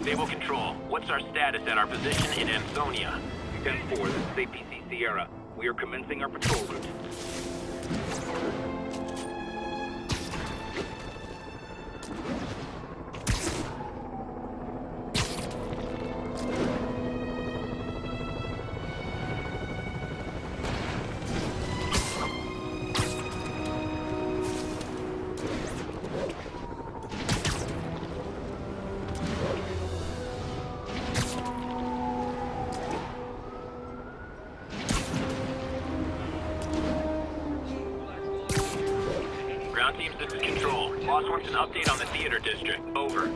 Stable control. What's our status at our position in Anthonia? 10-4, this is APC Sierra. We are commencing our patrol route. Ground team, this is control. Boss wants an update on the theater district. Over.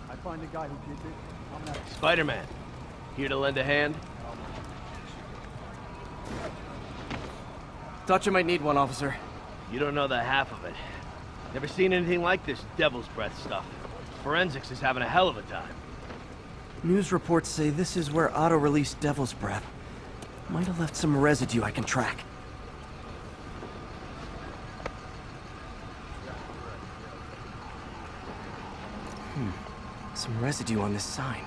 I find a guy who did it. I'm not. Spider-Man, here to lend a hand? Thought you might need one, officer. You don't know the half of it. Never seen anything like this devil's breath stuff. Forensics is having a hell of a time. News reports say this is where Otto released Devil's Breath. Might have left some residue I can track. Some residue on this sign.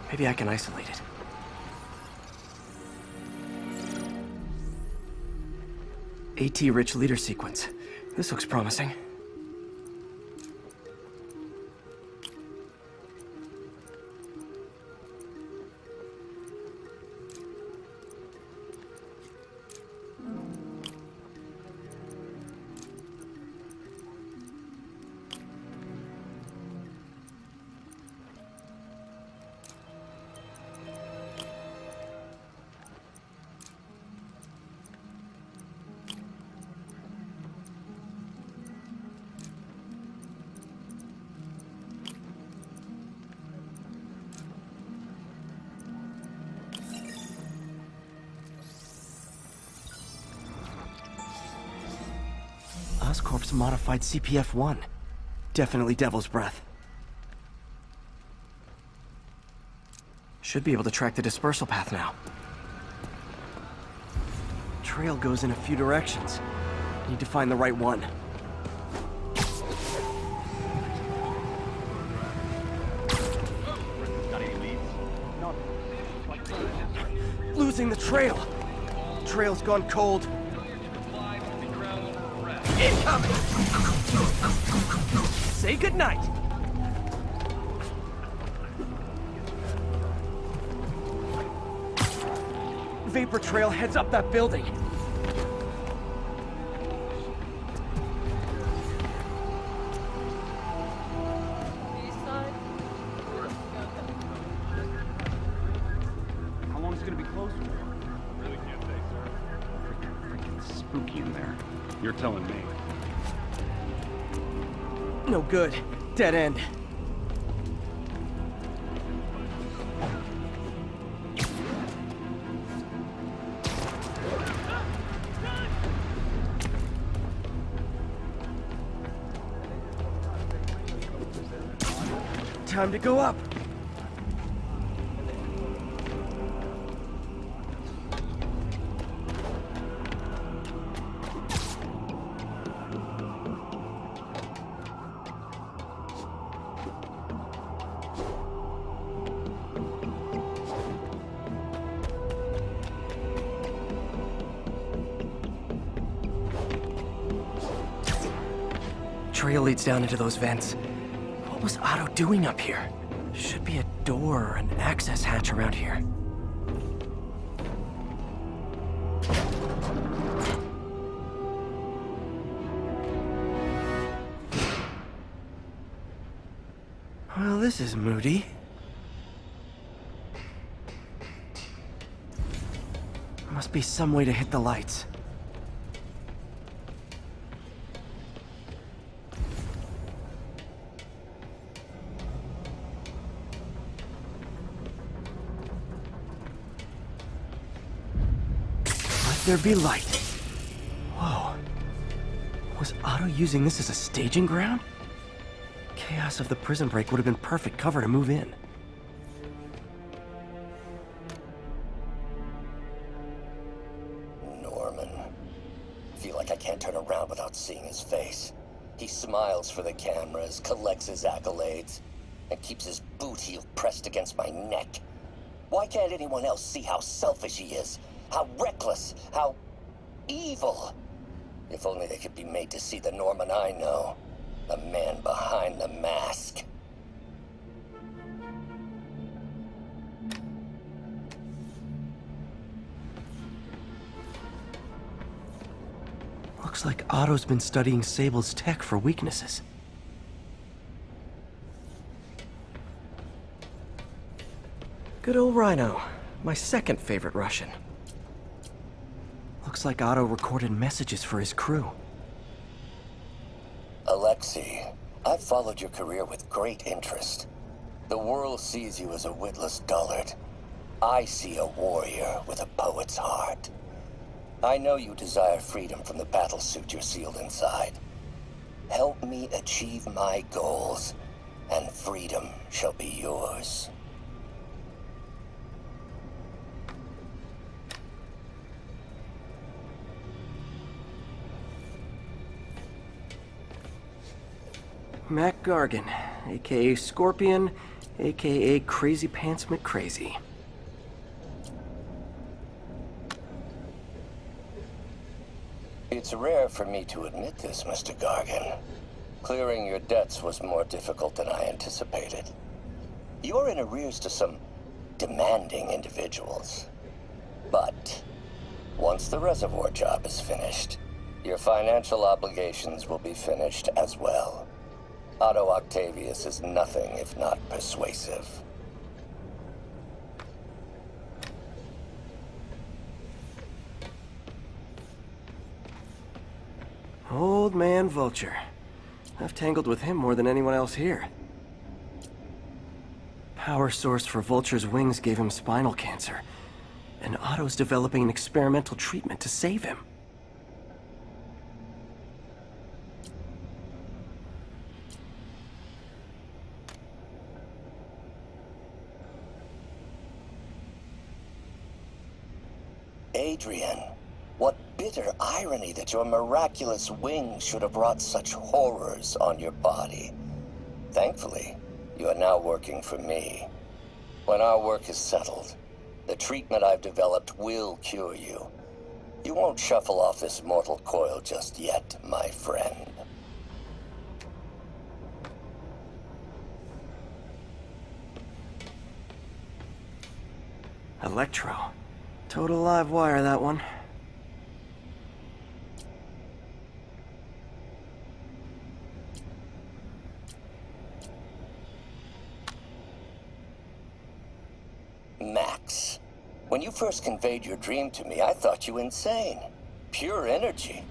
Maybe I can isolate it. AT-rich leader sequence. This looks promising. Oscorp's modified CPF-1. Definitely Devil's Breath. Should be able to track the dispersal path now. Trail goes in a few directions. Need to find the right one. Losing the trail. Trail's gone cold. Incoming! Say goodnight! Vapor trail heads up that building. How long is it gonna be closed for? Really can't say, sir. Freaking spooky in there. You're telling me. No good. Dead end. Time to go up. Trail leads down into those vents. What was Otto doing up here? Should be a door or an access hatch around here. Well, this is moody. Must be some way to hit the lights. There be light. Whoa. Was Otto using this as a staging ground? Chaos of the prison break would have been perfect cover to move in. Norman. seeing his face. He smiles for the cameras, collects his accolades, and keeps his boot heel pressed against my neck. Why can't anyone else see how selfish he is? How reckless, how evil? If only they could be made to see the Norman I know. The man behind the mask. Looks like Otto's been studying Sable's tech for weaknesses. Good old Rhino. My second favorite Russian. Looks like Otto recorded messages for his crew. Alexei, I've followed your career with great interest. The world sees you as a witless dullard. I see a warrior with a poet's heart. I know you desire freedom from the battlesuit you're sealed inside. Help me achieve my goals, and freedom shall be yours. Mac Gargan, aka Scorpion, aka Crazy Pants McCrazy. It's rare for me to admit this, Mr. Gargan. Clearing your debts was more difficult than I anticipated. You're in arrears to some demanding individuals. But once the reservoir job is finished, your financial obligations will be finished as well. Otto Octavius is nothing if not persuasive. Old man Vulture. I've tangled with him more than anyone else here. Power source for Vulture's wings gave him spinal cancer, and Otto's developing an experimental treatment to save him. Adrian, what bitter irony that your miraculous wings should have brought such horrors on your body. Thankfully, you are now working for me. When our work is settled, the treatment I've developed will cure you. You won't shuffle off this mortal coil just yet, my friend. Electro. Total live wire, that one. Max, when you first conveyed your dream to me, I thought you insane. Pure energy.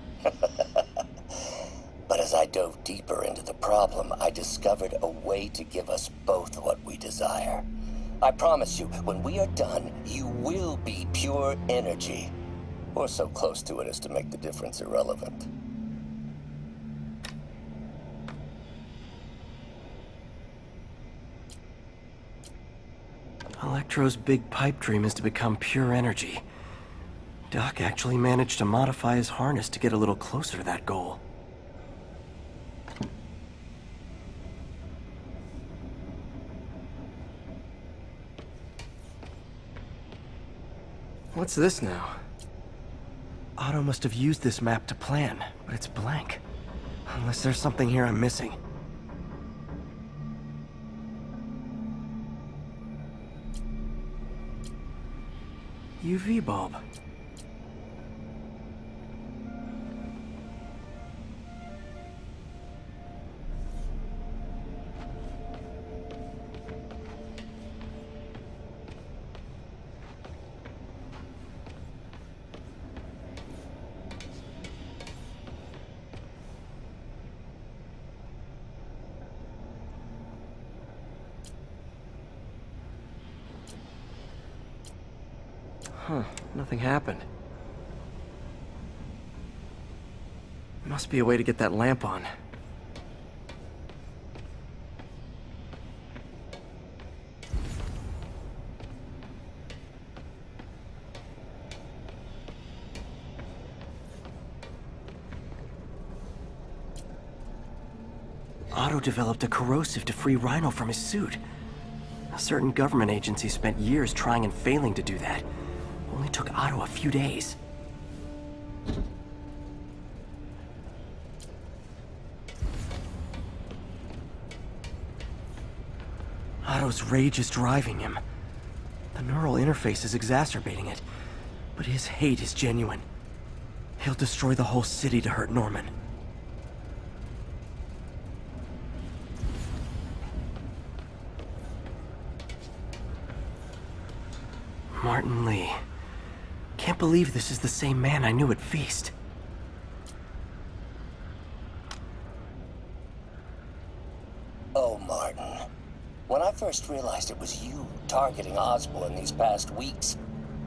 But as I dove deeper into the problem, I discovered a way to give us both what we desire. I promise you, when we are done, you will be pure energy. Or so close to it as to make the difference irrelevant. Electro's big pipe dream is to become pure energy. Doc actually managed to modify his harness to get a little closer to that goal. What's this now? Otto must have used this map to plan, but it's blank. Unless there's something here I'm missing. UV bulb. Huh, nothing happened. Must be a way to get that lamp on. Otto developed a corrosive to free Rhino from his suit. A certain government agency spent years trying and failing to do that. Only took Otto a few days. Otto's rage is driving him. The neural interface is exacerbating it, but his hate is genuine. He'll destroy the whole city to hurt Norman. Martin Lee. Can't believe this is the same man I knew at Feast. Oh, Martin. When I first realized it was you targeting Osborn these past weeks,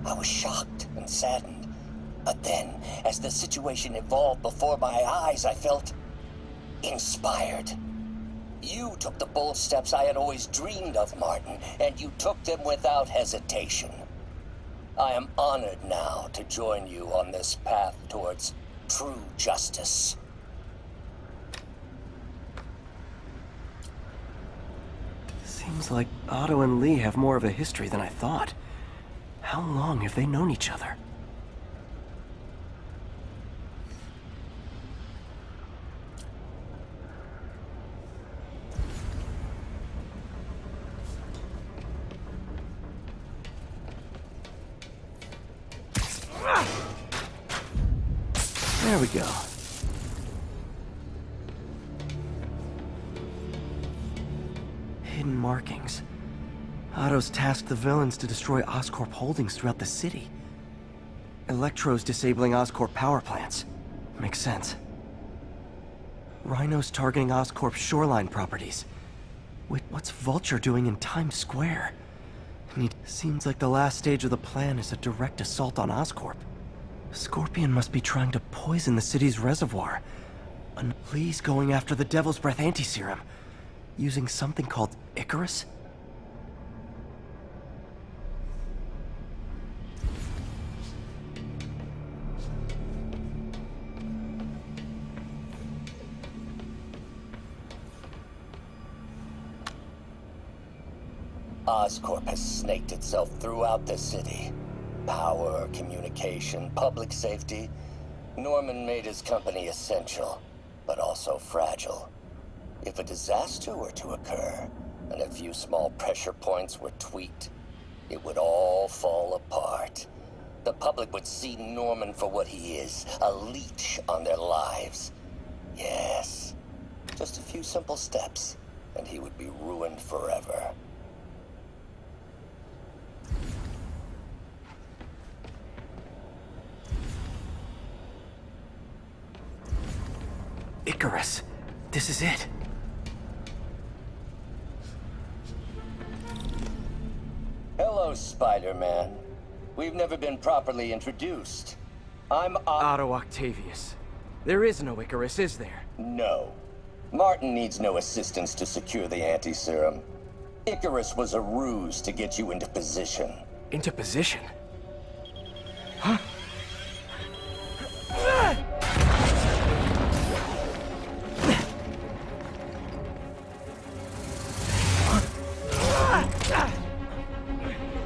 I was shocked and saddened. But then, as the situation evolved before my eyes, I felt inspired. You took the bold steps I had always dreamed of, Martin, and you took them without hesitation. I am honored now to join you on this path towards true justice. Seems like Otto and Lee have more of a history than I thought. How long have they known each other? There we go. Hidden markings. Otto's tasked the villains to destroy Oscorp holdings throughout the city. Electro's disabling Oscorp power plants. Makes sense. Rhino's targeting Oscorp's shoreline properties. Wait, what's Vulture doing in Times Square? Seems like the last stage of the plan is a direct assault on Oscorp. Scorpion must be trying to poison the city's reservoir. And Lee's going after the Devil's Breath anti-serum, using something called Icarus? Oscorp has snaked itself throughout the city. Power, communication, public safety. Norman made his company essential, but also fragile. If a disaster were to occur, and a few small pressure points were tweaked, it would all fall apart. The public would see Norman for what he is, a leech on their lives. Yes, just a few simple steps, and he would be ruined forever. Icarus. This is it. Hello, Spider-Man. We've never been properly introduced. I'm Otto Octavius. There is no Icarus, is there? No. Martin needs no assistance to secure the anti-serum. Icarus was a ruse to get you into position. Into position? Huh?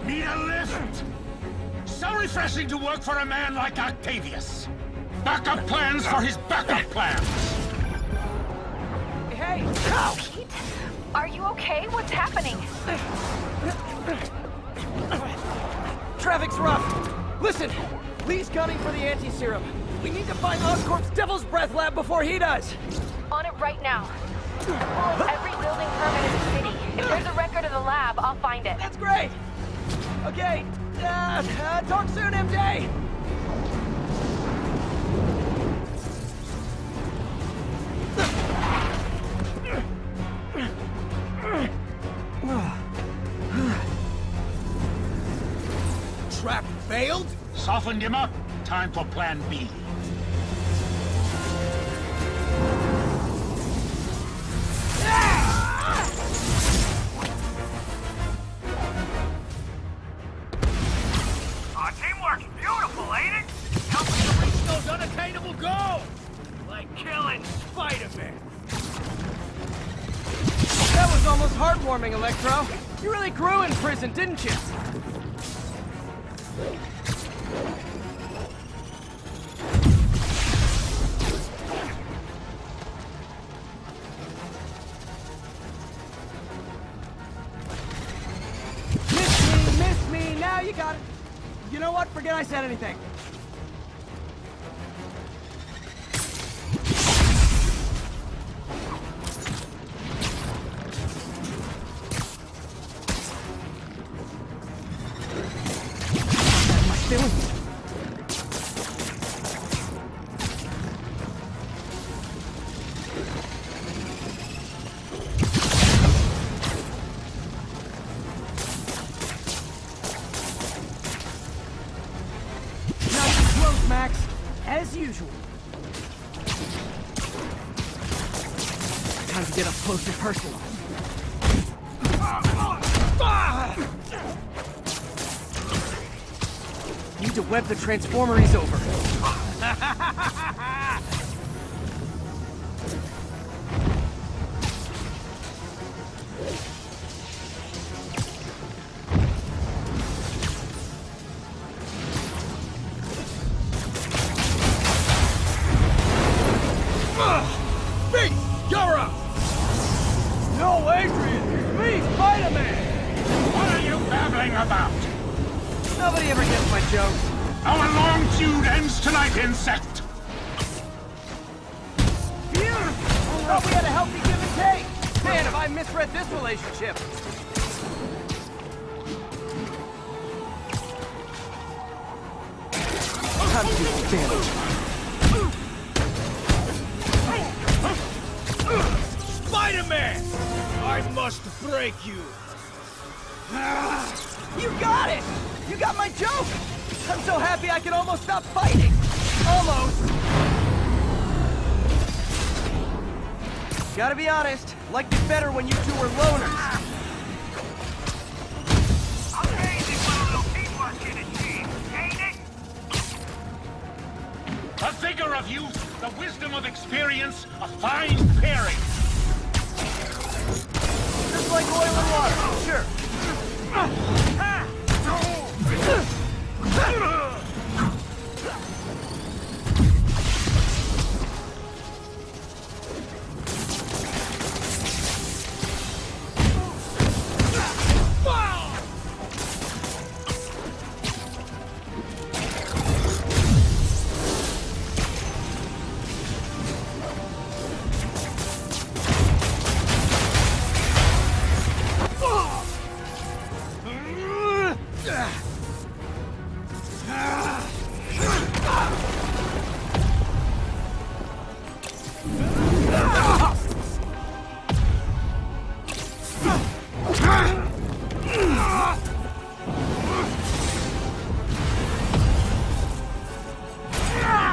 Need a lift? So refreshing to work for a man like Octavius. Backup plans for his backup plans. Hey! Pete, are you okay? What's happening? Traffic's rough. Listen, Lee's gunning for the anti-serum. We need to find Oscorp's Devil's Breath lab before he does. On it right now. Pull up every building permit in the city. If there's a record of the lab, I'll find it. That's great. Okay, talk soon, MJ. Trap failed? Softened him up. Time for plan B. Our teamwork's beautiful, ain't it? Help me to reach those unattainable goals! Like killing Spider-Man. was almost heartwarming, Electro. You really grew in prison, didn't you? Miss me, now you got it. You know what? Forget I said anything. Max, as usual. Time to get up close and personal. Need to web the transformeries over. You're up! No, Adrian! It's me, Spider-Man! What are you babbling about? Nobody ever gets my jokes. Our long feud ends tonight, insect! Thought we had a healthy give and take! Man, have I misread this relationship! Time to do some damage. Spider-Man! I must break you! You got it! You got my joke! I'm so happy I can almost stop fighting! Almost! Gotta be honest, liked it better when you two were loners. The vigor of youth, the wisdom of experience, a fine pairing. Just like oil and water, sure.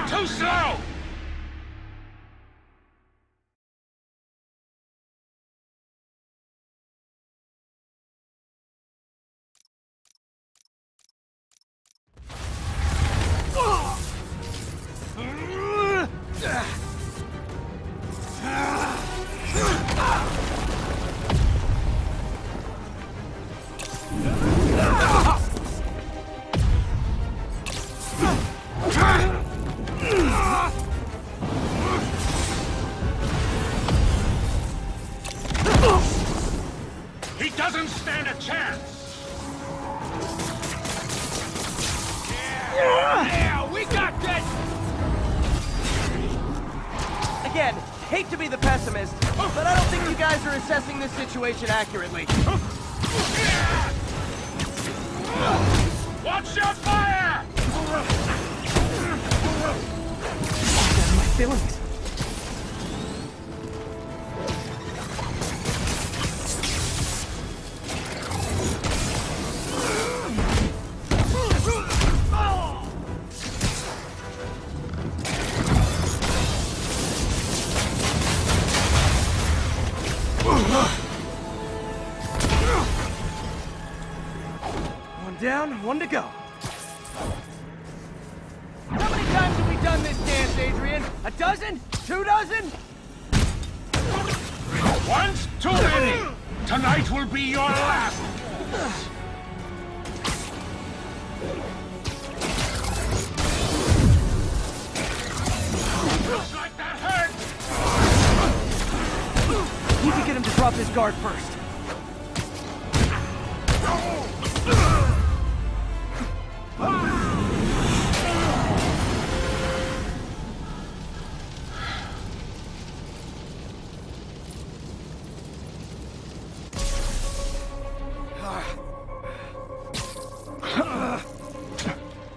Too slow! He doesn't stand a chance! Yeah, we got this! Again, hate to be the pessimist, but I don't think you guys are assessing this situation accurately. Watch your fire! My feelings. One down, one to go. How many times have we done this dance, Adrian? A dozen? 2 dozen? Once too many! Tonight will be your last! Looks like that hurt! Need to get him to drop his guard first.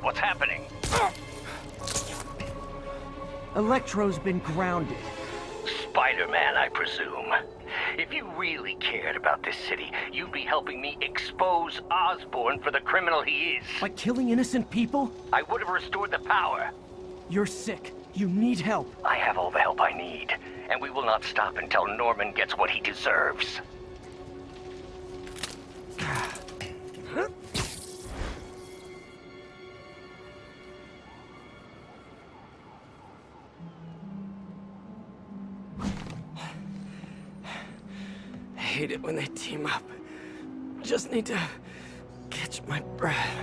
What's happening? Electro's been grounded. Spider-Man, I presume. If you really cared about this city, you'd be helping me expose Osborn for the criminal he is. By killing innocent people? I would have restored the power. You're sick. You need help. I have all the help I need, and we will not stop until Norman gets what he deserves. I hate it when they team up. Just need to catch my breath.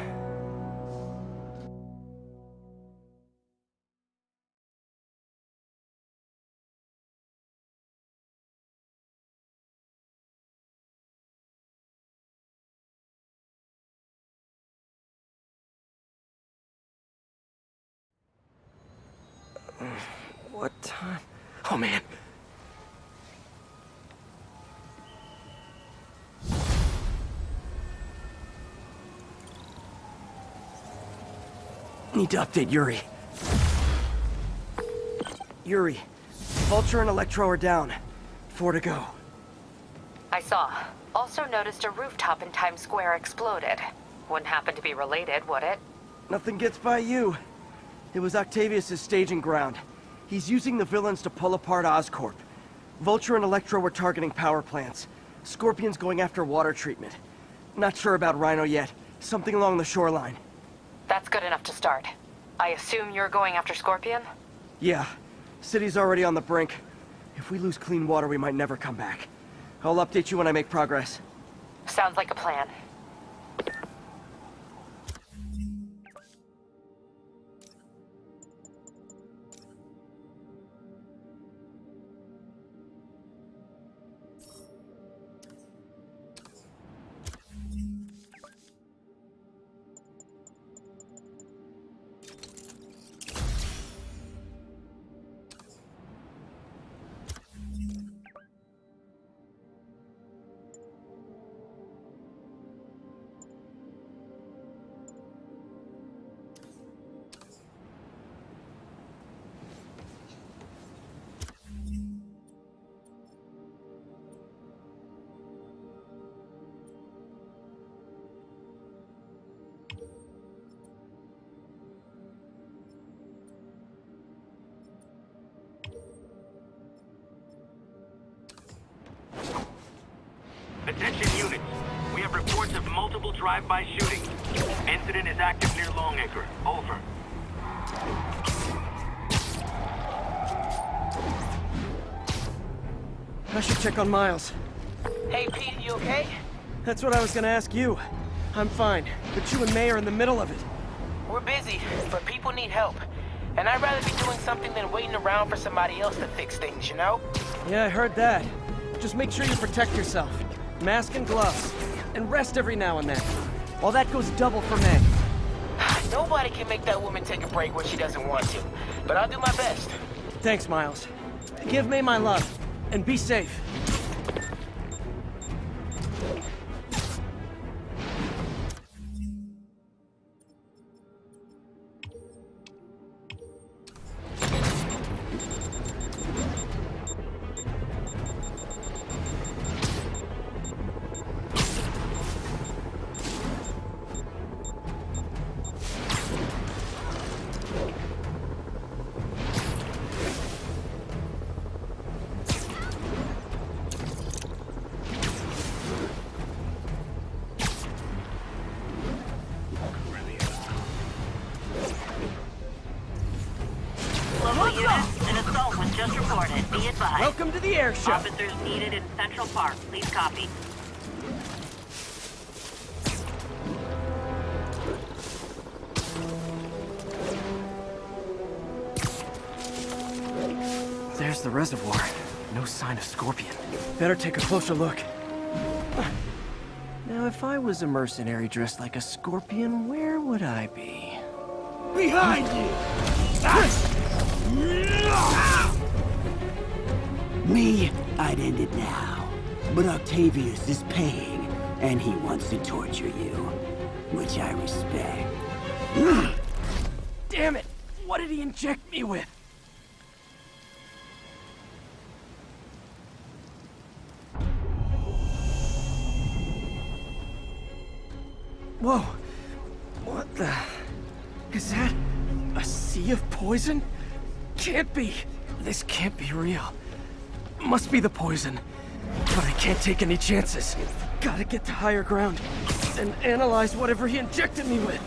What time? Oh man. Need to update Yuri. Yuri, Vulture and Electro are down. 4 to go. I saw. Also noticed a rooftop in Times Square exploded. Wouldn't happen to be related, would it? Nothing gets by you. It was Octavius' staging ground. He's using the villains to pull apart Oscorp. Vulture and Electro were targeting power plants. Scorpion's going after water treatment. Not sure about Rhino yet. Something along the shoreline. That's good enough to start. I assume you're going after Scorpion? Yeah. City's already on the brink. If we lose clean water, we might never come back. I'll update you when I make progress. Sounds like a plan. Attention units. We have reports of multiple drive-by shootings. Incident is active near Longacre. Over. I should check on Miles. Hey, Pete, you okay? That's what I was gonna ask you. I'm fine, but you and May are in the middle of it. We're busy, but people need help. And I'd rather be doing something than waiting around for somebody else to fix things, you know? Yeah, I heard that. Just make sure you protect yourself. Mask and gloves. And rest every now and then. While that goes double for May. Nobody can make that woman take a break when she doesn't want to. But I'll do my best. Thanks, Miles. Give May my love. And be safe. Just reported. Be advised. Welcome to the airship. Officers needed in Central Park. Please copy. There's the reservoir. No sign of Scorpion. Better take a closer look. Now, if I was a mercenary dressed like a Scorpion, where would I be? Behind you! Me, I'd end it now. But Octavius is paying, and he wants to torture you. Which I respect. Damn it! What did he inject me with? Whoa! What the... Is that... a sea of poison? Can't be! This can't be real. Must be the poison. But I can't take any chances. Gotta get to higher ground and analyze whatever he injected me with.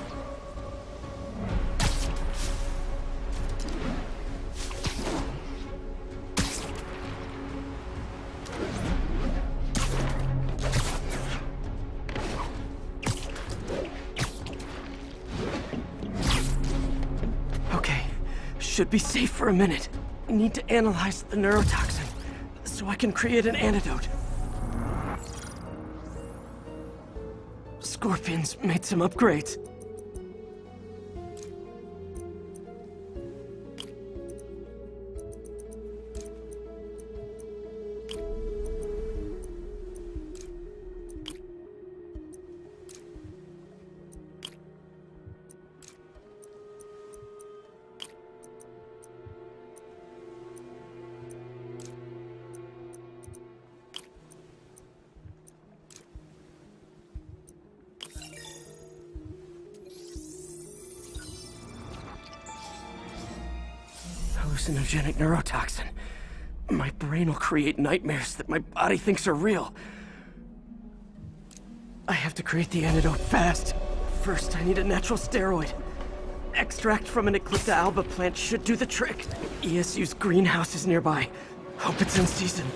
Okay, should be safe for a minute. Need to analyze the neurotoxin so I can create an antidote. Scorpion's made some upgrades. Hallucinogenic neurotoxin. My brain will create nightmares that my body thinks are real. I have to create the antidote fast. First, I need a natural steroid. Extract from an Eclipta alba plant should do the trick. ESU's greenhouse is nearby. Hope it's in season.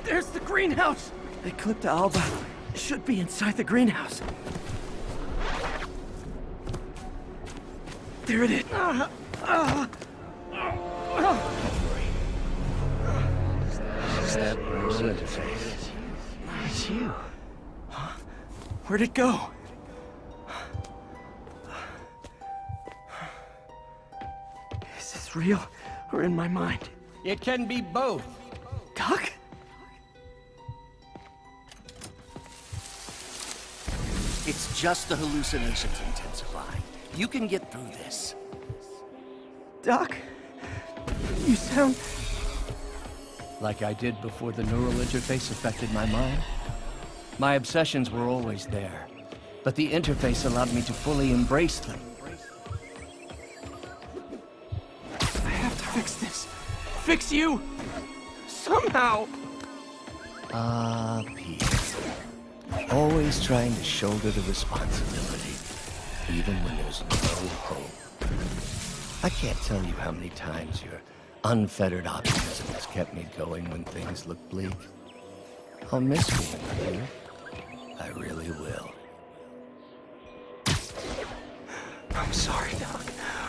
There's the greenhouse! Eclipta alba should be inside the greenhouse. There it is. It's you. Huh? Where'd it go? Is this real or in my mind? It can be both. Doc? It's just the hallucinations intensifying. You can get through this. Doc? You sound... Like I did before the neural interface affected my mind. My obsessions were always there, but the interface allowed me to fully embrace them. I have to fix this. Fix you! Somehow! Pete. Always trying to shoulder the responsibility, even when there's no hope. I can't tell you how many times your unfettered optimism has kept me going when things look bleak. I'll miss being with you. I really will. I'm sorry, Doc.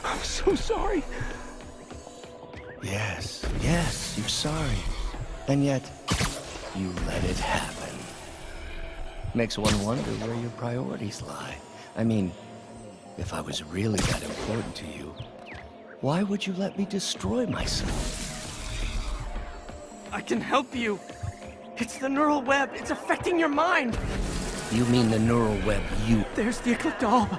I'm so sorry. Yes, you're sorry. And yet, you let it happen. Makes one wonder where your priorities lie. I mean, if I was really that important to you, why would you let me destroy myself? I can help you. It's the neural web. It's affecting your mind. You mean the neural web you... There's the Eclipta alba.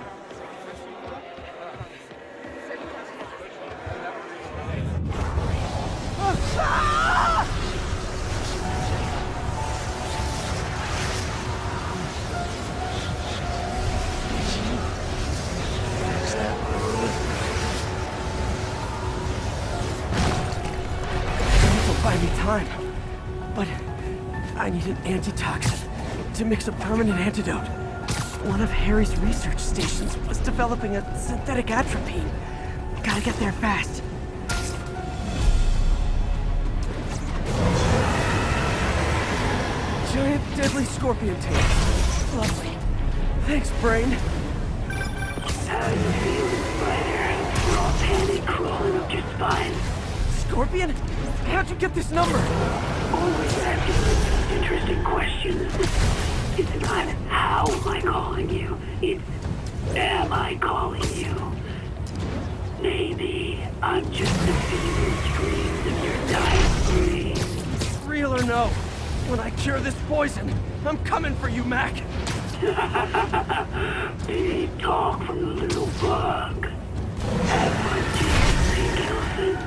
Buy me time, but I need an antitoxin to mix a permanent antidote. One of Harry's research stations was developing a synthetic atropine. Gotta get there fast. Giant deadly scorpion tail. Lovely. Thanks, Brain. How you feeling, Spider? Raw panic crawling up your spine. Scorpion? How'd you get this number? Always asking interesting questions. It's not how am I calling you, it's am I calling you? Maybe I'm just the fevered dreams of your dying brain. Real or no, when I cure this poison, I'm coming for you, Mac. Big talk from the little bug. Have fun, Pink Elephant.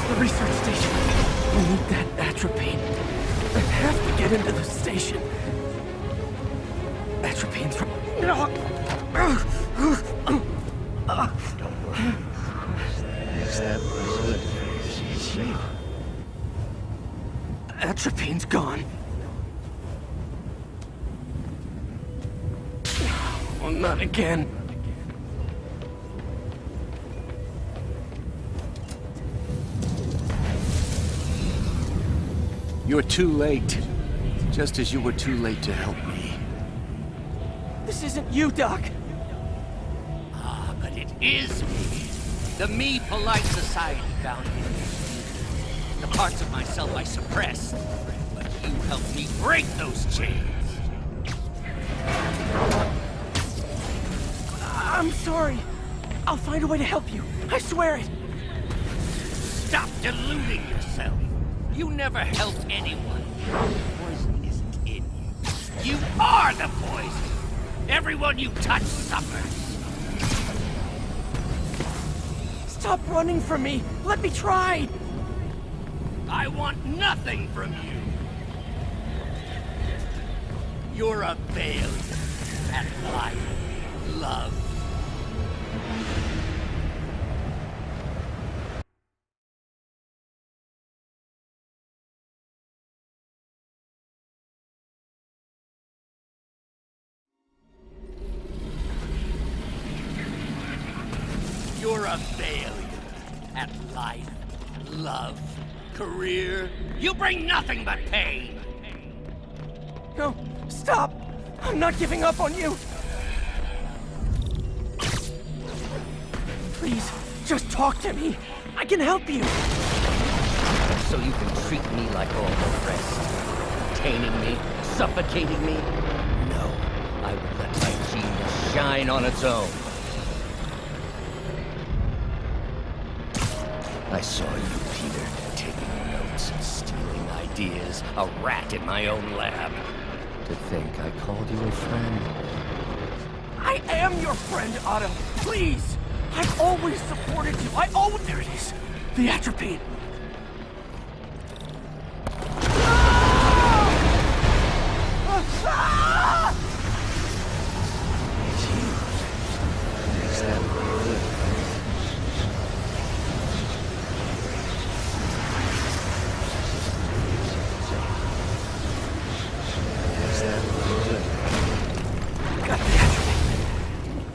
The research station. We need that atropine. I have to get into the station. Atropine's from... Atropine's gone. Oh, not again. You're too late. Just as you were too late to help me. This isn't you, Doc. Ah, but it is me. The me polite society found me. The parts of myself I suppressed. But you helped me break those chains. I'm sorry. I'll find a way to help you. I swear it. Stop deluding yourself. You never helped anyone. Poison isn't in you. You are the poison. Everyone you touch suffers. Stop running from me. Let me try. I want nothing from you. You're a failure at life, love. You're a failure at life, love, career. You bring nothing but pain. No, stop! I'm not giving up on you! Please, just talk to me. I can help you. So you can treat me like all the rest. Containing me, suffocating me. No, I will let my genius shine on its own. I saw you, Peter, taking notes and stealing ideas, a rat in my own lab. To think I called you a friend. I am your friend, Otto. Please! I've always supported you. There it is. The atropine.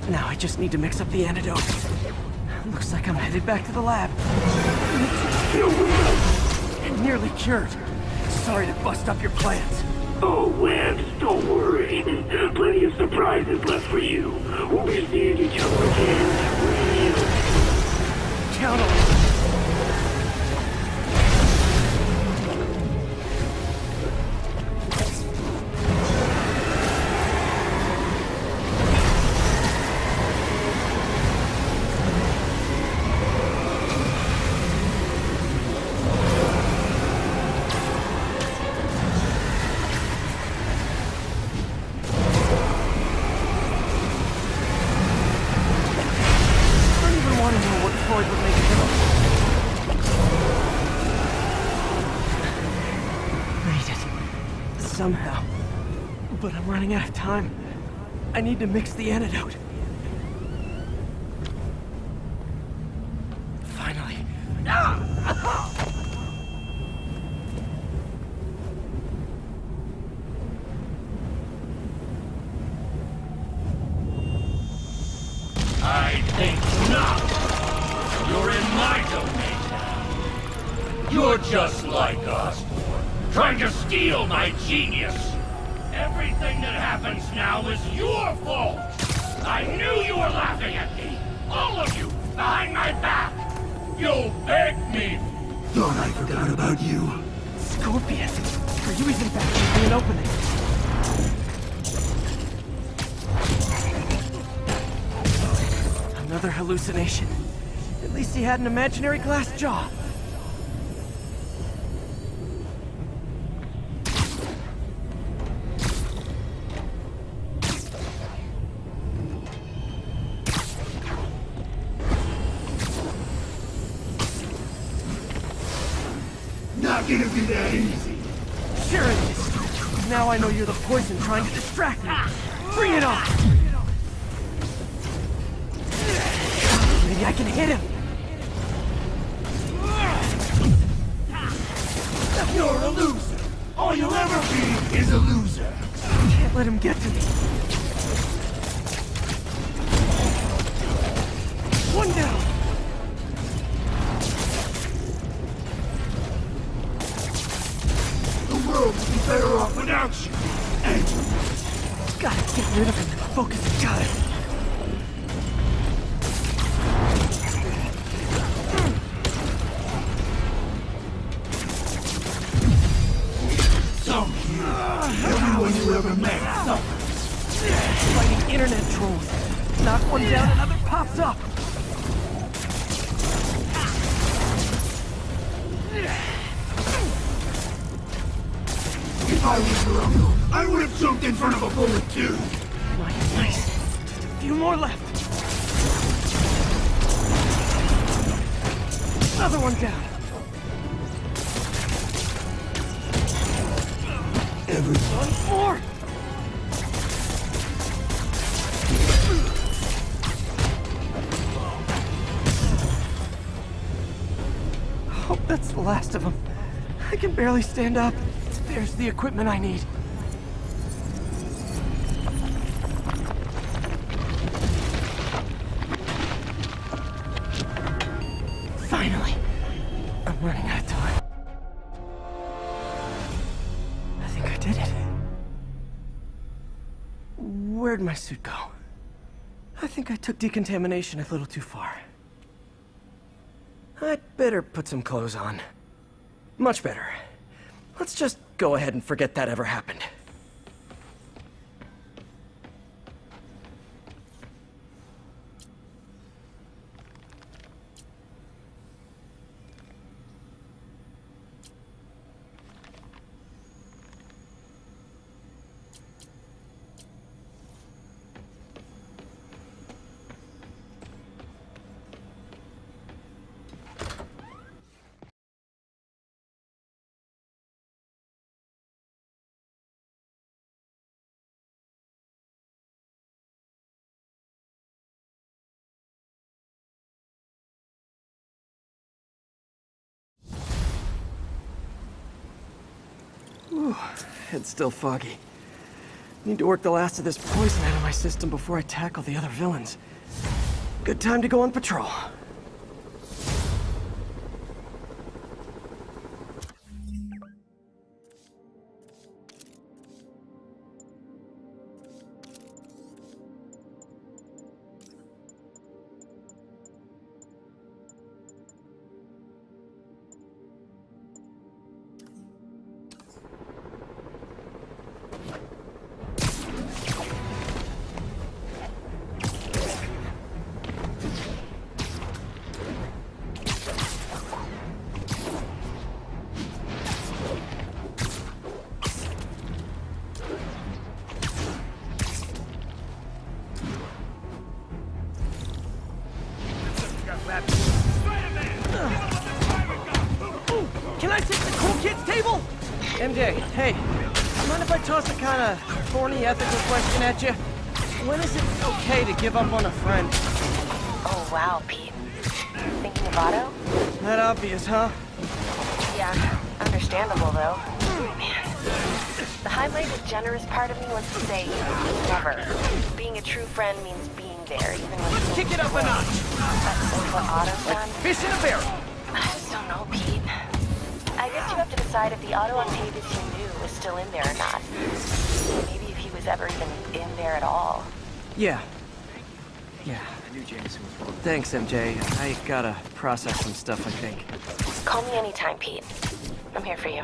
Now I just need to mix up the antidote. Looks like I'm headed back to the lab. And nearly cured. Sorry to bust up your plans. Oh, Webs, don't worry. Plenty of surprises left for you. We'll be seeing each other again. Count on it. Somehow. But I'm running out of time. I need to mix the antidote. Finally. Ah! You're just like us, trying to steal my genius. Everything that happens now is your fault. I knew you were laughing at me. All of you, behind my back. You begged me. Thought I forgot about you. Scorpion, are you even back in an opening? Another hallucination. At least he had an imaginary glass jaw. Not gonna be that easy. Sure it is. Now I know you're the poison trying to distract me. Bring it on! Maybe I can hit him. You're a loser. All you'll ever be is a loser. Can't let him get to me. One down. The world would be better off without you. And Gotta get rid of him and focus the gun. some here, everyone you ever met suffers. Fighting internet trolls. Knock one down, another pops up. If I was your uncle, I would have jumped in front of a bullet too. Nice. Just a few more left. Another one down. One more. Hope that's the last of them. I can barely stand up. There's the equipment I need. Finally. I'm running out of time. I think I did it. Where'd my suit go? I think I took decontamination a little too far. I'd better put some clothes on. Much better. Let's just go ahead and forget that ever happened. Whew, head's still foggy. Need to work the last of this poison out of my system before I tackle the other villains. Good time to go on patrol. Can I sit at the cool kids table? MJ, hey, mind if I toss a kind of thorny ethical question at you? When is it okay to give up on a friend? Oh, wow, Pete. Thinking of Otto? That obvious, huh? Yeah, understandable, though. Man, the high-minded, generous part of me wants to say never. Being a true friend means being there, even when... Kick it up a notch! That's what Otto's done? Fish in a barrel! I just don't know, Pete. have to decide if the Otto Octavius you knew was still in there or not. Maybe if he was ever even in there at all. Yeah. Yeah. Thanks, MJ. I gotta process some stuff, I think. Call me anytime, Pete. I'm here for you.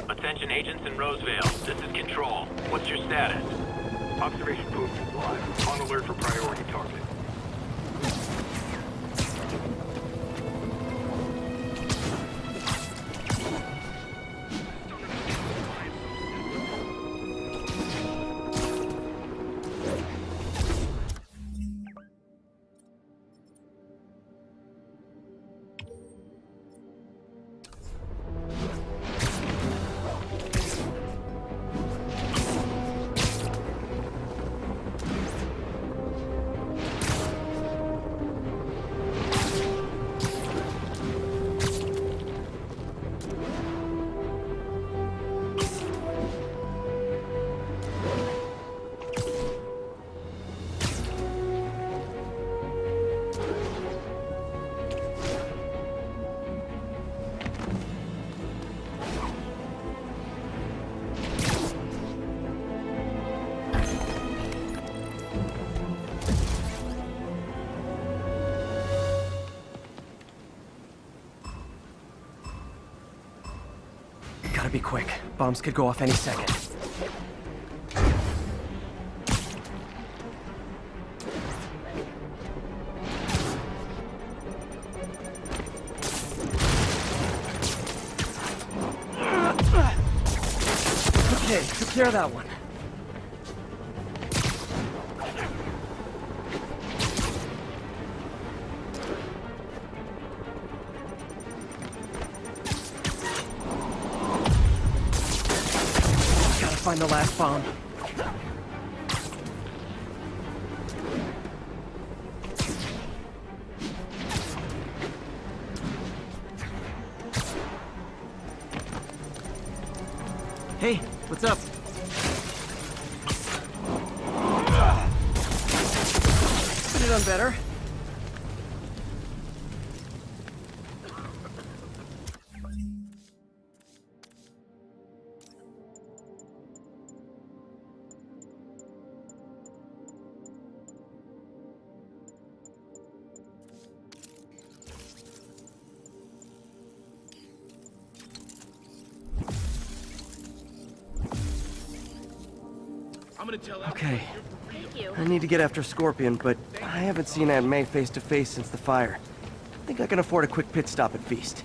Attention agents in Roseville. This is Control. What's your status? Observation post is live. On alert for priority target. Gotta be quick. Bombs could go off any second. Okay, took care of that one. Find the last bomb. Hey, what's up? Could have done better. Okay. I need to get after Scorpion, but I haven't seen Aunt May face to face since the fire. I think I can afford a quick pit stop at Feast.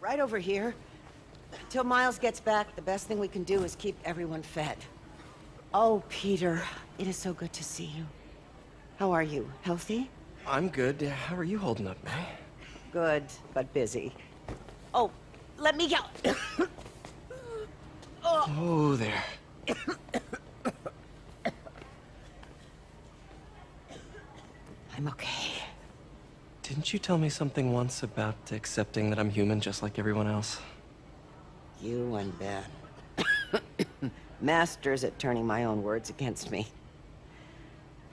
Right over here. Till Miles gets back, the best thing we can do is keep everyone fed. Oh, Peter, it is so good to see you. How are you? Healthy? I'm good. How are you holding up, May? Good, but busy. Oh, let me go. Oh, there. I'm okay. Didn't you tell me something once about accepting that I'm human just like everyone else? You and Ben. Masters at turning my own words against me.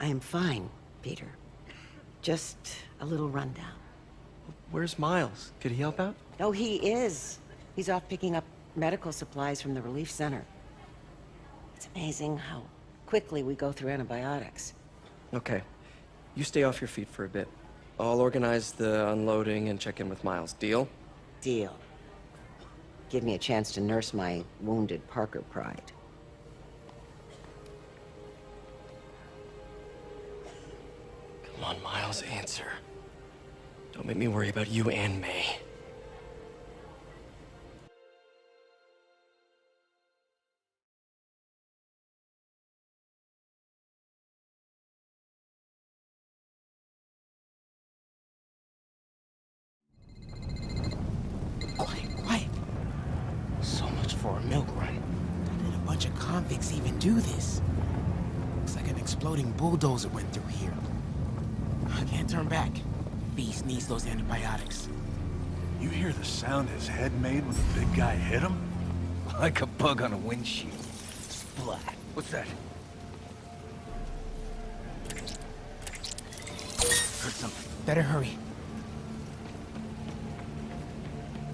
I am fine, Peter. Just a little rundown. Where's Miles? Could he help out? Oh, he is. He's off picking up medical supplies from the relief center. It's amazing how quickly we go through antibiotics. Okay. You stay off your feet for a bit. I'll organize the unloading and check in with Miles. Deal? Deal. Give me a chance to nurse my wounded Parker pride. Come on, Miles, answer. Don't make me worry about you and May. Quiet. So much for a milk run. How did a bunch of convicts even do this? Looks like an exploding bulldozer went through here. I can't turn back. Beast needs those antibiotics. You hear the sound his head made when the big guy hit him? Like a bug on a windshield. Splat. What's that? Heard something. Better hurry.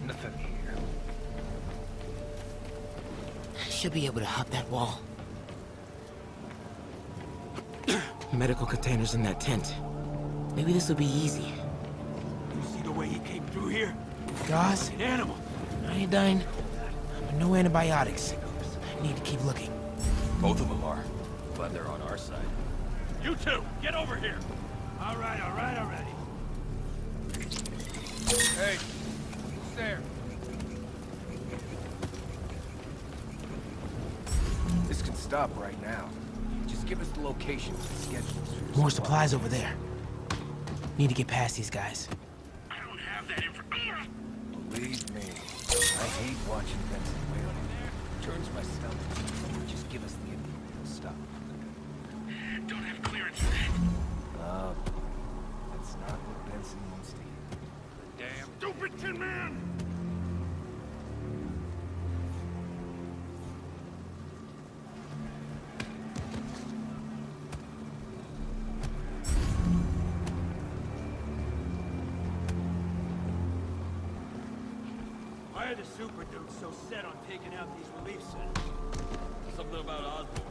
Nothing here. Should be able to hop that wall. Medical containers in that tent. Maybe this will be easy. You see the way he came through here? Gauze? An animal. Iodine? But no antibiotics. I need to keep looking. Both of them are. But they're on our side. You two, get over here. All right, already. Hey, who's there? This can stop right now. Just give us the locations and schedules. More supplies over there. Need to get past these guys. I don't have that information. Believe me, I hate watching Benson wail. Turns my stomach. Just give us the info. We'll stop. Don't have clearance for that. That's not what Benson wants to hear. Damn stupid Tin Man! Why are the super dudes so set on taking out these relief centers? Something about Osborn.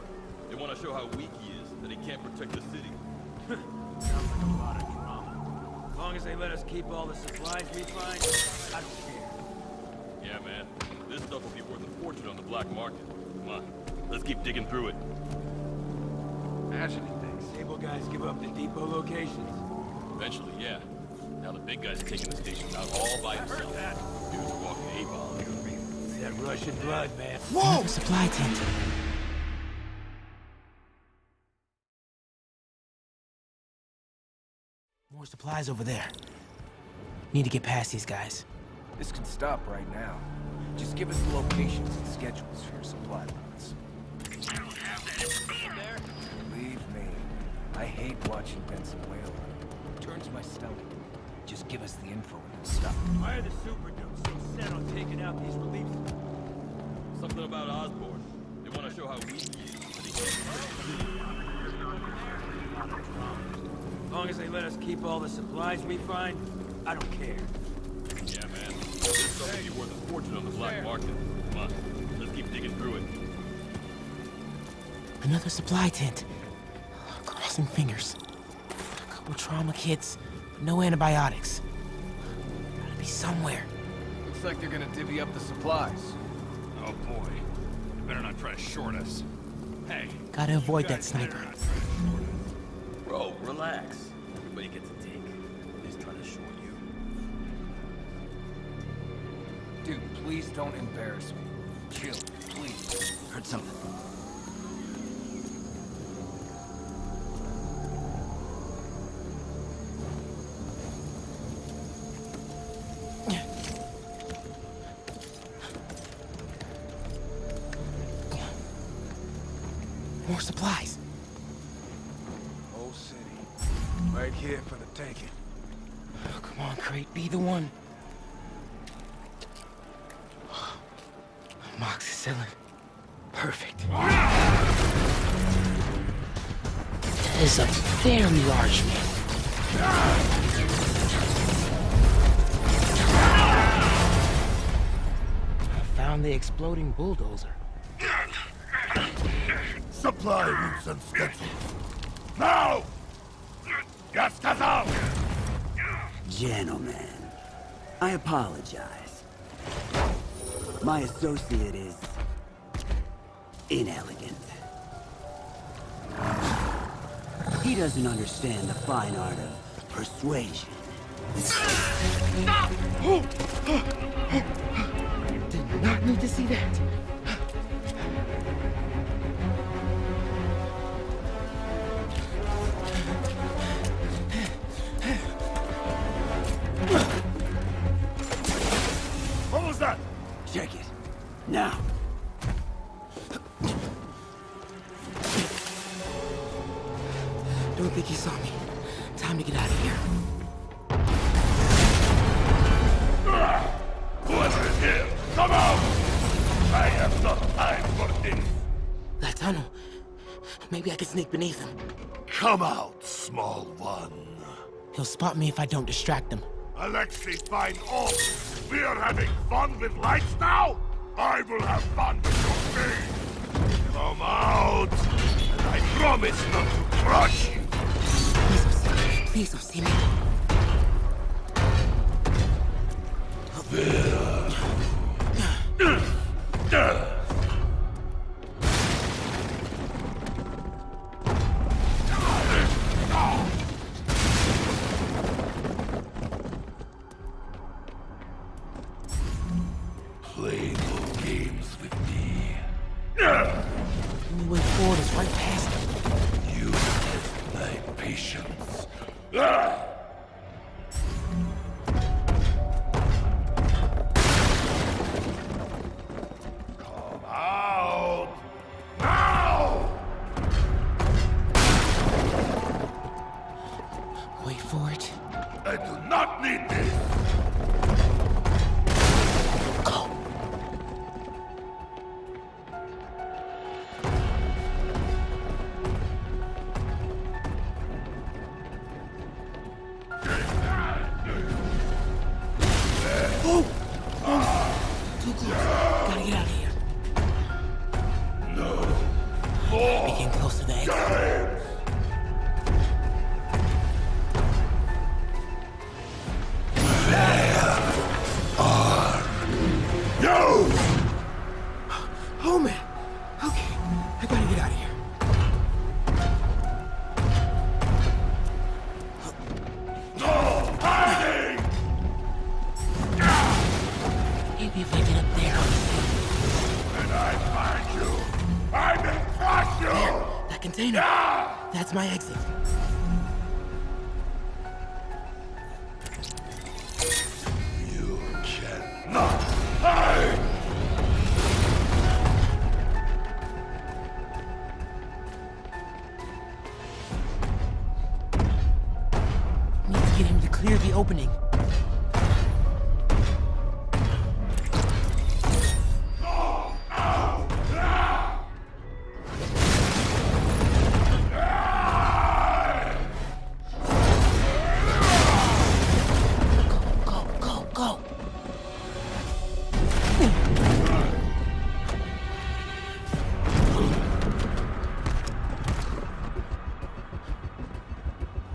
They want to show how weak he is, that he can't protect the city. Sounds like a lot of drama. As long as they let us keep all the supplies we find, I don't care. Yeah, man. This stuff will be worth a fortune on the black market. Come on, let's keep digging through it. Actually, thanks. Stable guys give up the depot locations. Eventually, yeah. Now the big guy's taking the station out all by himself. Dude's walking A-bomb. It's that Russian blood, man. Whoa! Supply tent. More supplies over there. Need to get past these guys. This can stop right now. Just give us the locations and schedules for your supply runs. I don't have that information. Believe me, I hate watching Benson wail. Turns my stomach. Just give us the info and we'll stop. Why are the super dudes so set on taking out these relief centers? Something about Osborn. They want to show how weak he is, that he can't protect the city. As long as they let us keep all the supplies we find, I don't care. Yeah, man. This stuff will be worth a fortune on the black market. Come on, let's keep digging through it. Another supply tent. Crossing fingers. A couple trauma kits, but no antibiotics. Gotta be somewhere. Looks like they're gonna divvy up the supplies. Oh boy. You better not try to short us. Hey. Gotta avoid that sniper. Bro, relax. Everybody gets a take. He's trying to short you. Dude, please don't embarrass me. Chill, please. Heard something. More supplies. Whole city. Right here for the taking. Oh, come on, Crate, be the one. Amoxicillin. Perfect. That is a very large man. I found the exploding bulldozer. Supply routes and schedules. Now! Gas out! Gentlemen, I apologize. My associate is inelegant. He doesn't understand the fine art of persuasion. Did not need to see that. What was that? Check it. Now. Don't think he saw me. Time to get out of here. Whoever is here, come out! I have no time for this. That tunnel. Maybe I can sneak beneath him. Come out, small one. He'll spot me if I don't distract him. Alexei, fine off. We are having fun with lights now? I will have fun with your face. Come out, and I promise not to crush you. Please don't see me. Play no games with me. The only way forward is right past him. You test my patience. Come out! Now! Wait for it. I do not need this! Go! Oh! Too close. Gotta get out of here. No. More. Getting close to the exit. Games. You! Oh man. Okay. I gotta get out of here. No hiding! Maybe if I get up there, I'll be safe. When I find you, I will crush you! There, that container. Yeah! That's my exit. You cannot hide! Need to get him to clear the opening. Go, go, go.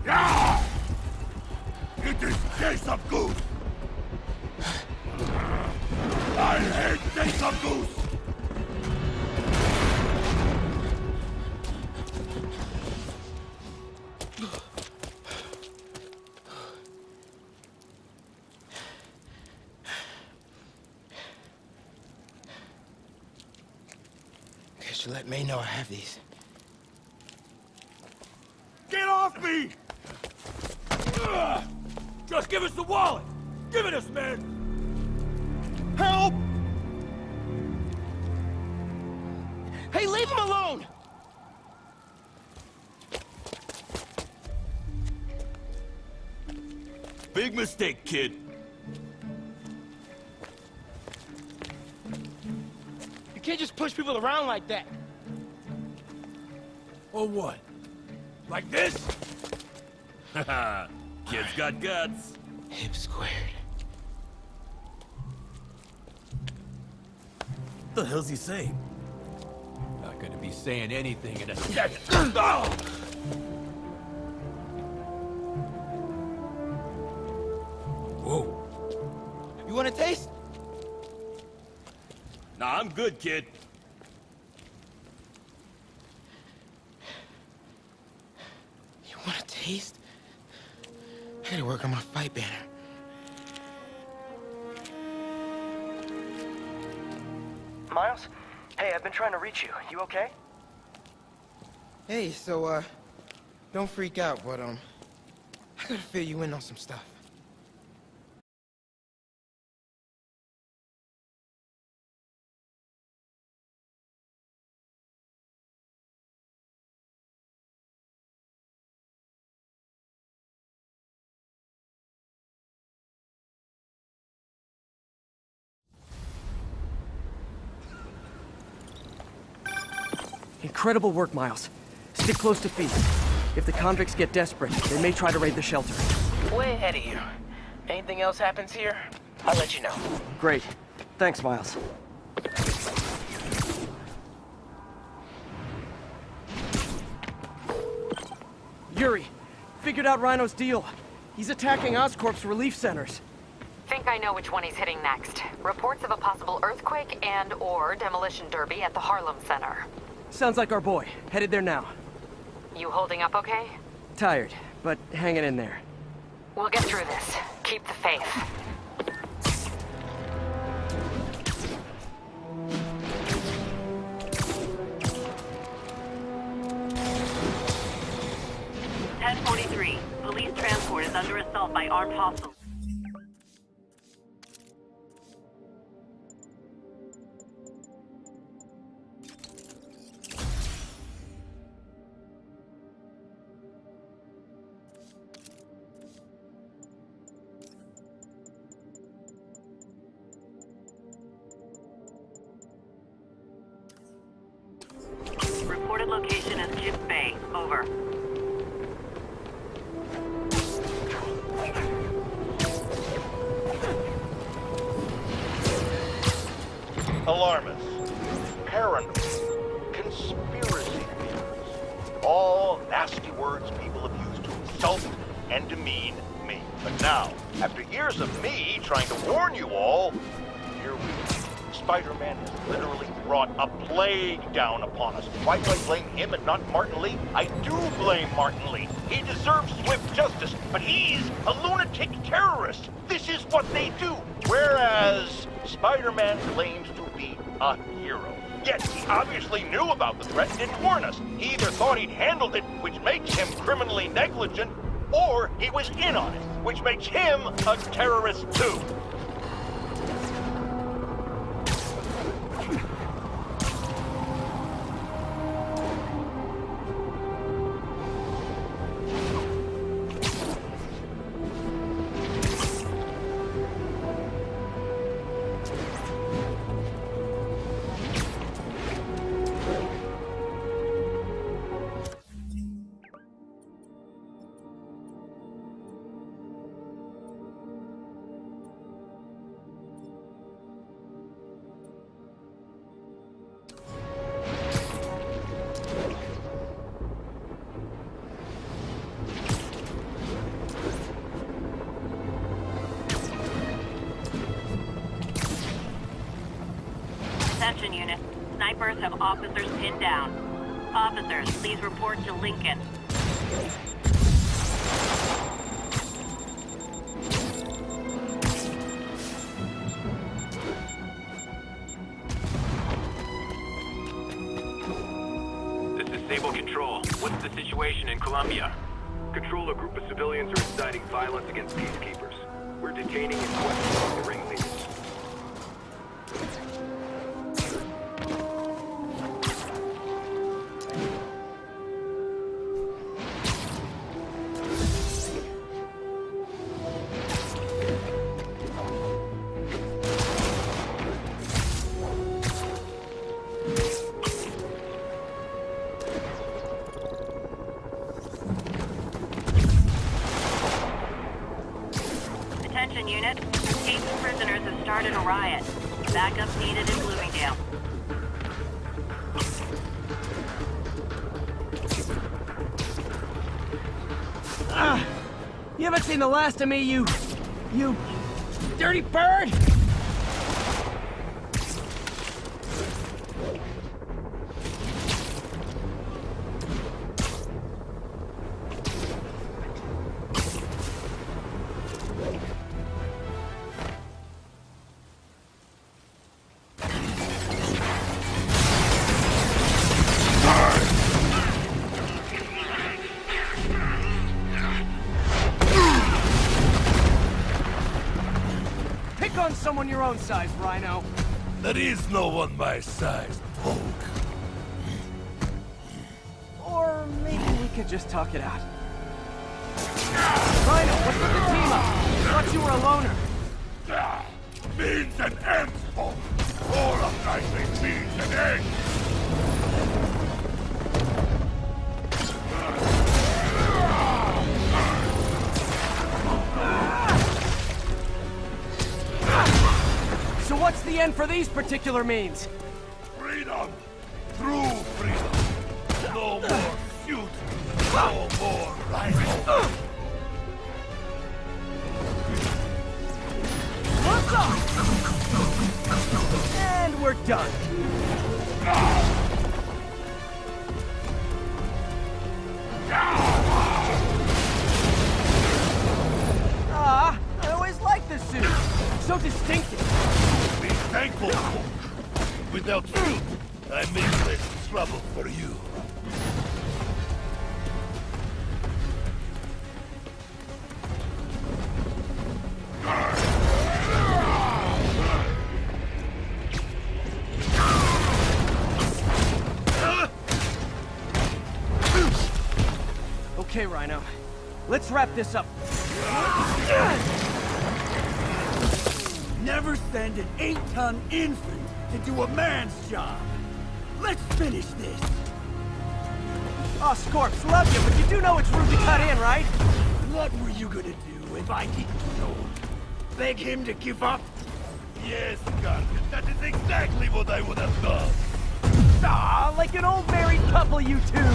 Yeah! It is case of goose! I hate case of goose! Guess you let May know I have these. Get off me! Just give us the wallet! Give it us, man! Help! Hey, leave him alone! Big mistake, kid. You can't just push people around like that. Or what? Like this? Haha, kid's got guts. Hip squared. What the hell's he saying? Not gonna be saying anything in a second. Whoa. You want a taste? Nah, I'm good, kid. You want a taste? I gotta work on my fight banner. Miles? Hey, I've been trying to reach you. You okay? Hey, so, don't freak out, but, I gotta fill you in on some stuff. Incredible work, Miles. Stick close to Feast. If the convicts get desperate, they may try to raid the shelter. Way ahead of you. Anything else happens here, I'll let you know. Great. Thanks, Miles. Yuri, figured out Rhino's deal. He's attacking Oscorp's relief centers. Think I know which one he's hitting next. Reports of a possible earthquake and/or demolition derby at the Harlem Center. Sounds like our boy. Headed there now. You holding up okay? Tired, but hanging in there. We'll get through this. Keep the faith. Police transport is under assault by armed hostiles. Reported location is Chips Bay. Over. Alarmists, paranoid, conspiracy theories, all nasty words people have used to insult and demean me. But now, after years of me trying to warn you all, here we are. Spider-Man has literally brought a plague down upon us. Why do I blame him and not Martin Lee? I do blame Martin Lee. He deserves swift justice, but he's a lunatic terrorist. This is what they do. Whereas Spider-Man claims to be a hero. Yet he obviously knew about the threat and didn't warn us. He either thought he'd handled it, which makes him criminally negligent, or he was in on it, which makes him a terrorist too. Attention unit. Snipers have officers pinned down. Officers, please report to Lincoln. This is Sable Control. What's the situation in Colombia? Control, a group of civilians are inciting violence against peacekeepers. We're detaining and questioning the ringleaders. Attention unit. Escaped prisoners have started a riot. Backup needed in Bloomingdale. You haven't seen the last of me, you dirty bird! someone your own size, Rhino. There is no one my size, Poke. Or maybe we could just talk it out. Rhino, what's with the team up? I thought you were a loner. Beans and eggs, Poke. All of I say beans and eggs. So what's the end for these particular means? Freedom! True freedom! No more feud! No more Rhino! What's up? And we're done. Ah, I always liked this suit. So distinctive. Be thankful, Poke. Without you, I make less trouble for you. Okay, Rhino. Let's wrap this up. Never send an 8-ton infant to do a man's job. Let's finish this. Oh, Scorps, love you, but you do know it's rude to cut in, right? What were you gonna do if I didn't know? Beg him to give up? Yes, Guardian, that is exactly what I would have done. Ah, like an old married couple, you two.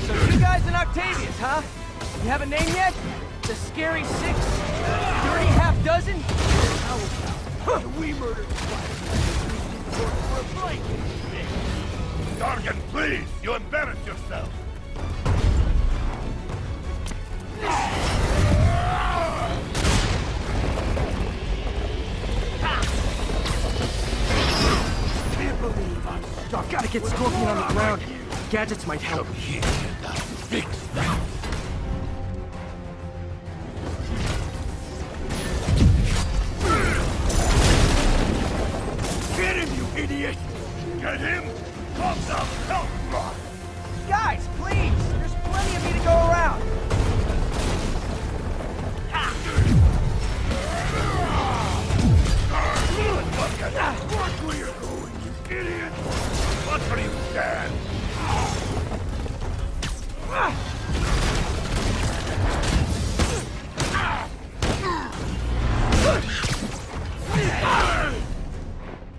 So you guys in Octavius, huh? You have a name yet? The Scary Six? Dirty Half Dozen? We murdered for a blanket. Guardian, please! You embarrass yourself! Can't believe I'm stuck. Gotta get Scorpion on the ground. Gadgets might help. Come here and I'll fix that. Get him, you idiot! Get him? Come down, help rock! Guys, please! There's plenty of me to go around. Watch where you're going, you idiot! Watch where you stand!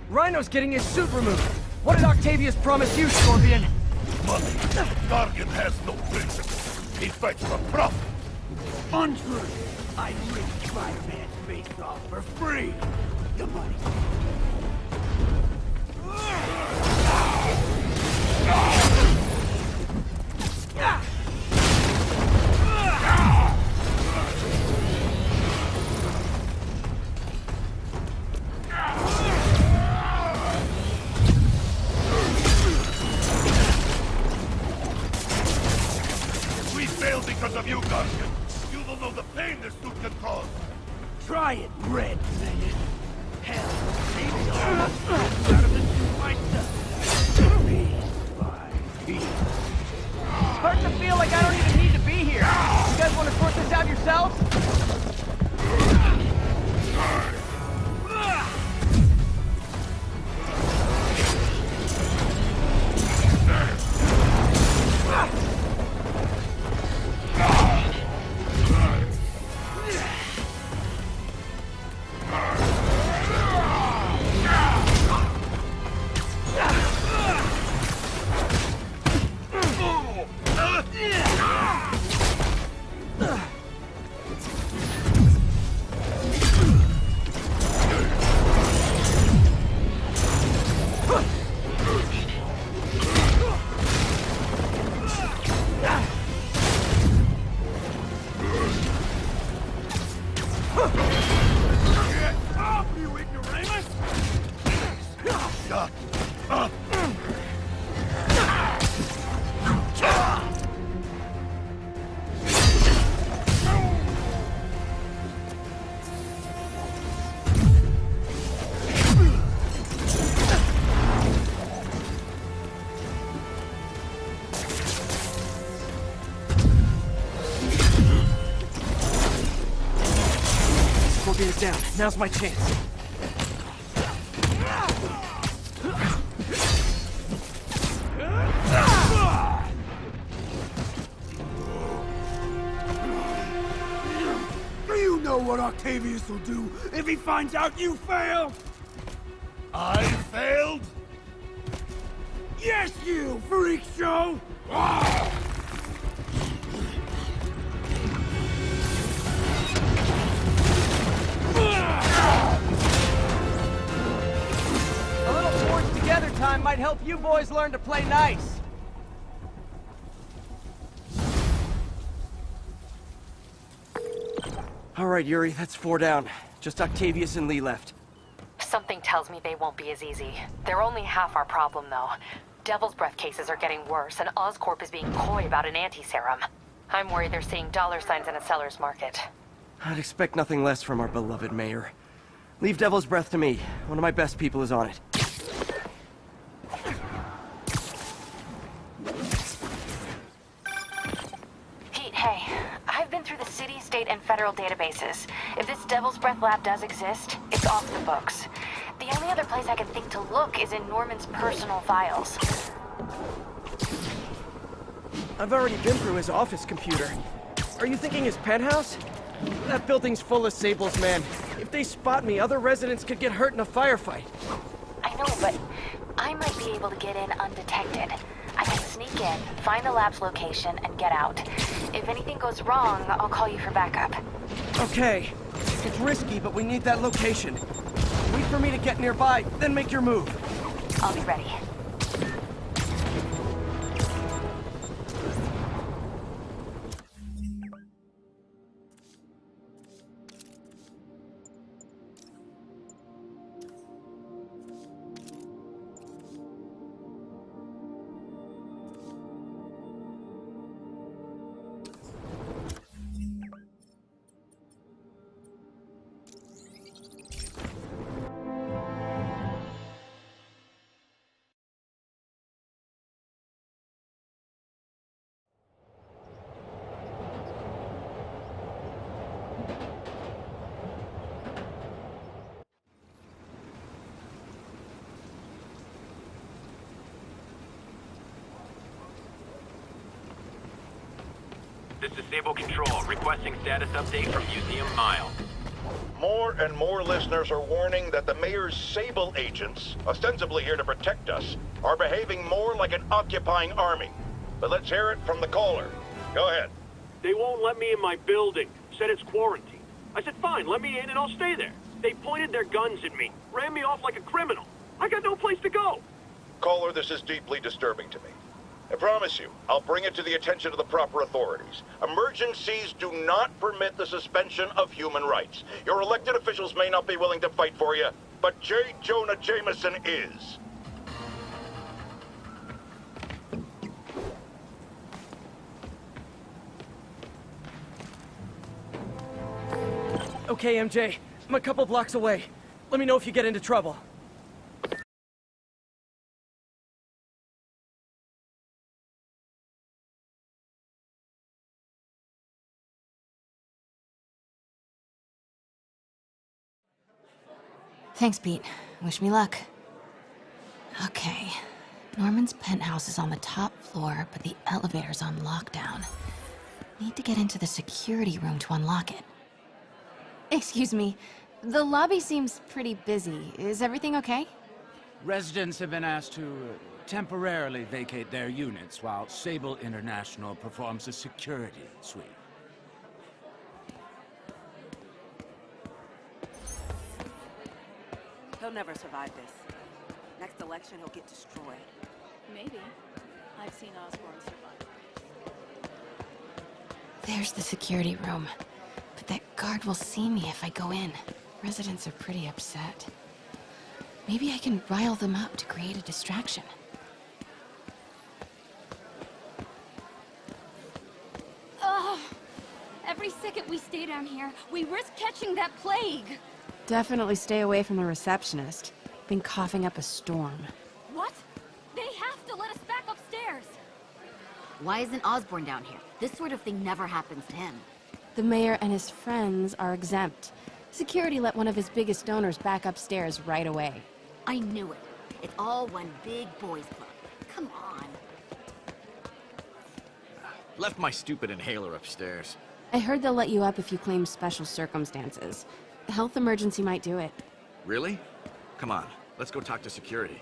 Rhino's getting his suit removed. What did Octavius promise you, Scorpion? Money. Gargan has no principles. He fights for profit. Untrue. I'd rip Spider-Man's face off for free. The money. We failed because of you, Guardian. You will know the pain this suit can cause. Try it, Red Planet. Hell, maybe I'll out of the suit myself. Piece by piece. Starting to feel like I don't even need to be here. You guys want to sort this out yourselves? Get up, you ignoramus! Shut up! Scorpion's down. Now's my chance. Do you know what Octavius will do if he finds out you failed? I failed? Yes, you freak show! A little forged together time might help you boys learn to play nice. All right, Yuri, that's 4 down. Just Octavius and Lee left. Something tells me they won't be as easy. They're only half our problem, though. Devil's Breath cases are getting worse, and Oscorp is being coy about an anti-serum. I'm worried they're seeing dollar signs in a seller's market. I'd expect nothing less from our beloved mayor. Leave Devil's Breath to me. One of my best people is on it. Pete, hey. I've been through the city, state, and federal databases. If this Devil's Breath lab does exist, it's off the books. The only other place I can think to look is in Norman's personal files. I've already been through his office computer. Are you thinking his penthouse? That building's full of Sables, man. If they spot me, other residents could get hurt in a firefight. I know, but I might be able to get in undetected. I can sneak in, find the lab's location, and get out. If anything goes wrong, I'll call you for backup. Okay. It's risky, but we need that location. Wait for me to get nearby, then make your move. I'll be ready. This is Sable Control, requesting status update from Museum Mile. More and more listeners are warning that the mayor's Sable agents, ostensibly here to protect us, are behaving more like an occupying army. But let's hear it from the caller. Go ahead. They won't let me in my building. Said it's quarantine. I said, fine, let me in and I'll stay there. They pointed their guns at me, ran me off like a criminal. I got no place to go. Caller, this is deeply disturbing to me. I promise you, I'll bring it to the attention of the proper authorities. Emergencies do not permit the suspension of human rights. Your elected officials may not be willing to fight for you, but J. Jonah Jameson is. Okay, MJ. I'm a couple blocks away. Let me know if you get into trouble. Thanks, Pete. Wish me luck. Okay. Norman's penthouse is on the top floor, but the elevator's on lockdown. Need to get into the security room to unlock it. Excuse me. The lobby seems pretty busy. Is everything okay? Residents have been asked to temporarily vacate their units while Sable International performs a security sweep. He'll never survive this. Next election, he'll get destroyed. Maybe. I've seen Osborn survive. There's the security room. But that guard will see me if I go in. Residents are pretty upset. Maybe I can rile them up to create a distraction. Ugh! Every second we stay down here, we risk catching that plague! Definitely stay away from the receptionist. Been coughing up a storm. What? They have to let us back upstairs! Why isn't Osborn down here? This sort of thing never happens to him. The mayor and his friends are exempt. Security let one of his biggest donors back upstairs right away. I knew it. It's all one big boys club. Come on. Left my stupid inhaler upstairs. I heard they'll let you up if you claim special circumstances. A health emergency might do it. Really? Come on, let's go talk to security.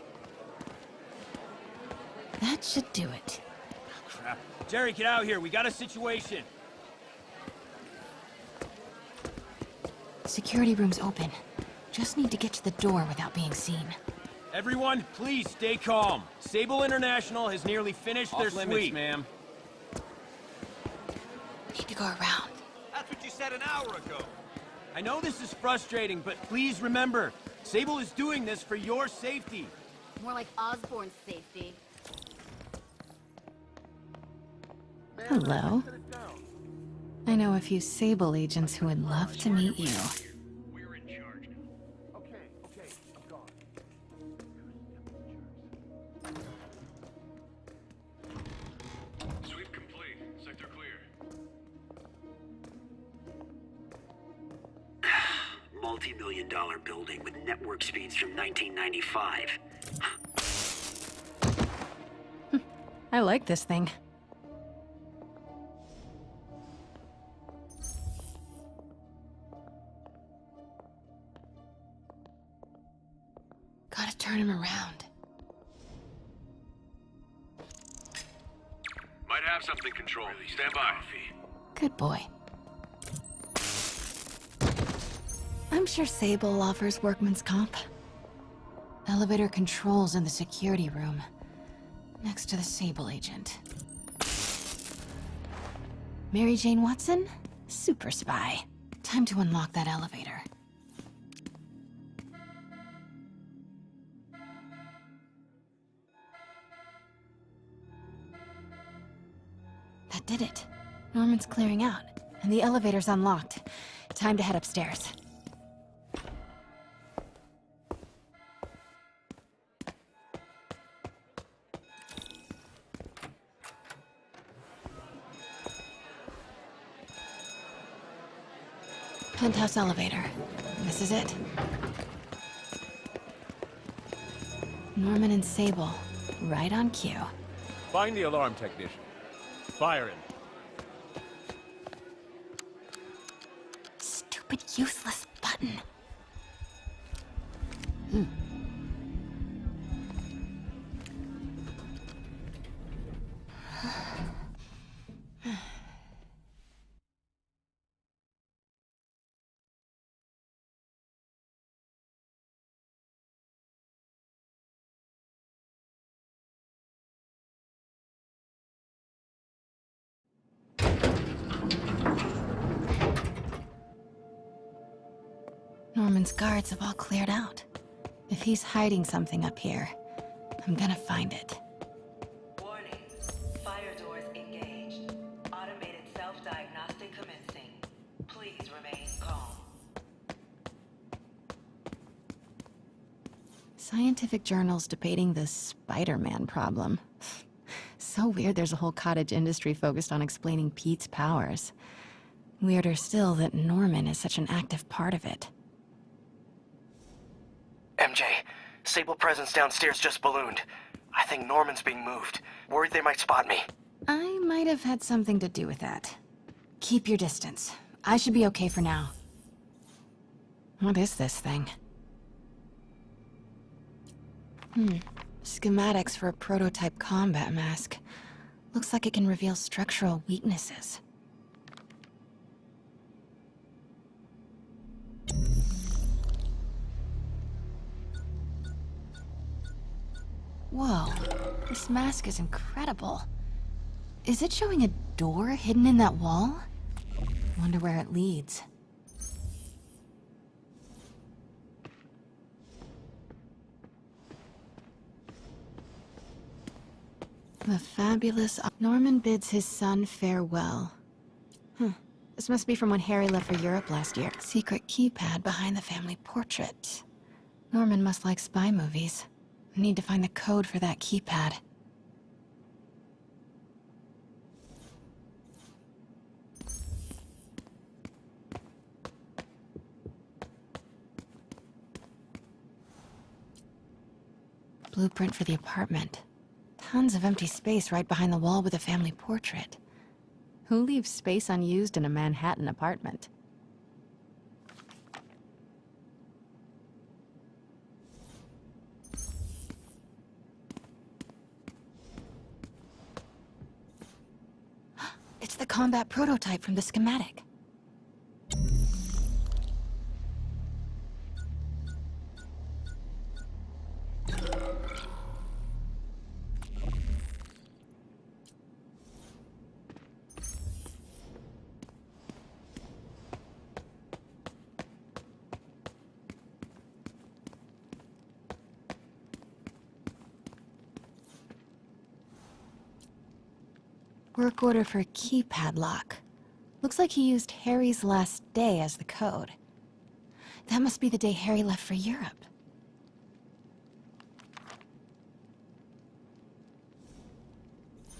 That should do it. Crap. Jerry, get out here. We got a situation. Security room's open. Just need to get to the door without being seen. Everyone, please stay calm. Sable International has nearly finished their sweep, ma'am. Need to go around. That's what you said an hour ago. I know this is frustrating, but please remember, Sable is doing this for your safety. More like Osborn's safety. Hello. I know a few Sable agents who would love to meet you. We're in charge now. Okay, I'm gone. Sweep complete. Sector clear. Multi-million-dollar building with network speeds from 1995. I like this thing. Gotta turn him around. Might have something, Control. Stand by. Good boy. I'm sure Sable offers workman's comp. Elevator controls in the security room, next to the Sable agent. Mary Jane Watson? Super spy. Time to unlock that elevator. That did it. Norman's clearing out, and the elevator's unlocked. Time to head upstairs. Penthouse elevator. This is it. Norman and Sable, right on cue. Find the alarm technician. Fire him. Stupid, useless button. Norman's guards have all cleared out. If he's hiding something up here, I'm gonna find it. Warning. Fire doors engaged. Automated self-diagnostic commencing. Please remain calm. Scientific journals debating the Spider-Man problem. So weird there's a whole cottage industry focused on explaining Pete's powers. Weirder still that Norman is such an active part of it. MJ, Sable presence downstairs just ballooned. I think Norman's being moved. Worried they might spot me. I might have had something to do with that. Keep your distance. I should be okay for now. What is this thing? Schematics for a prototype combat mask. Looks like it can reveal structural weaknesses. Whoa, this mask is incredible. Is it showing a door hidden in that wall? Wonder where it leads. The fabulous Norman bids his son farewell. This must be from when Harry left for Europe last year. Secret keypad behind the family portrait. Norman must like spy movies. Need to find the code for that keypad. Blueprint for the apartment. Tons of empty space right behind the wall with a family portrait. Who leaves space unused in a Manhattan apartment? It's the combat prototype from the schematic. Work order for a keypad lock. Looks like he used Harry's last day as the code. That must be the day Harry left for Europe.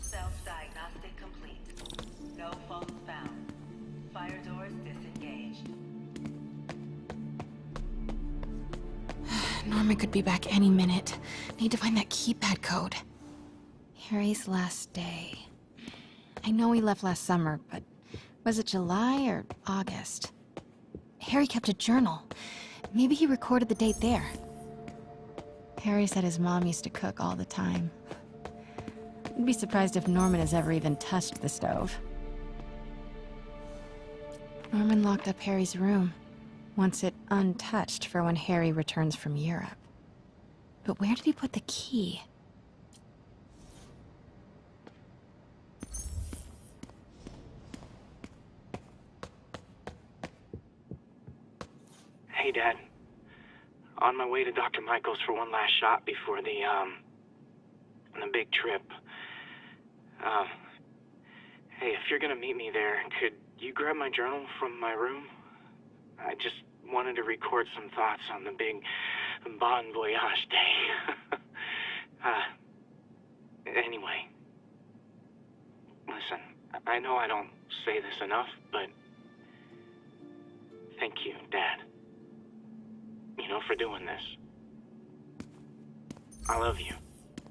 Self-diagnostic complete. No faults found. Fire doors disengaged. Norman could be back any minute. Need to find that keypad code. Harry's last day. I know he left last summer, but was it July or August? Harry kept a journal. Maybe he recorded the date there. Harry said his mom used to cook all the time. I'd be surprised if Norman has ever even touched the stove. Norman locked up Harry's room, wants it untouched for when Harry returns from Europe. But where did he put the key? Hey, Dad. On my way to Dr. Michael's for one last shot before the big trip. Hey, if you're gonna meet me there, could you grab my journal from my room? I just wanted to record some thoughts on the big Bon Voyage day. Anyway. Listen, I know I don't say this enough, but thank you, Dad. You know, for doing this. I love you.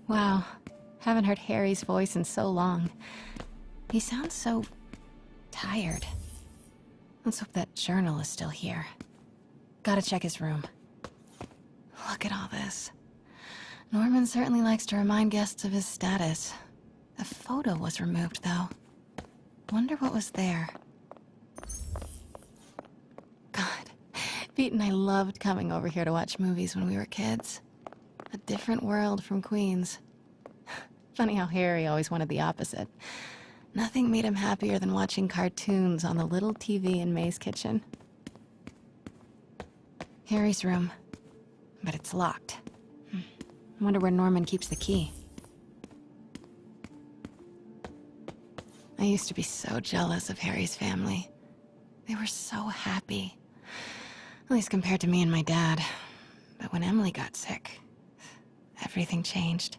Wow. Haven't heard Harry's voice in so long. He sounds so tired. Let's hope that journal is still here. Gotta check his room. Look at all this. Norman certainly likes to remind guests of his status. The photo was removed, though. Wonder what was there. God, Pete and I loved coming over here to watch movies when we were kids. A different world from Queens. Funny how Harry always wanted the opposite. Nothing made him happier than watching cartoons on the little TV in May's kitchen. Harry's room. But it's locked. I wonder where Norman keeps the key. I used to be so jealous of Harry's family. They were so happy. At least compared to me and my dad. But when Emily got sick, everything changed.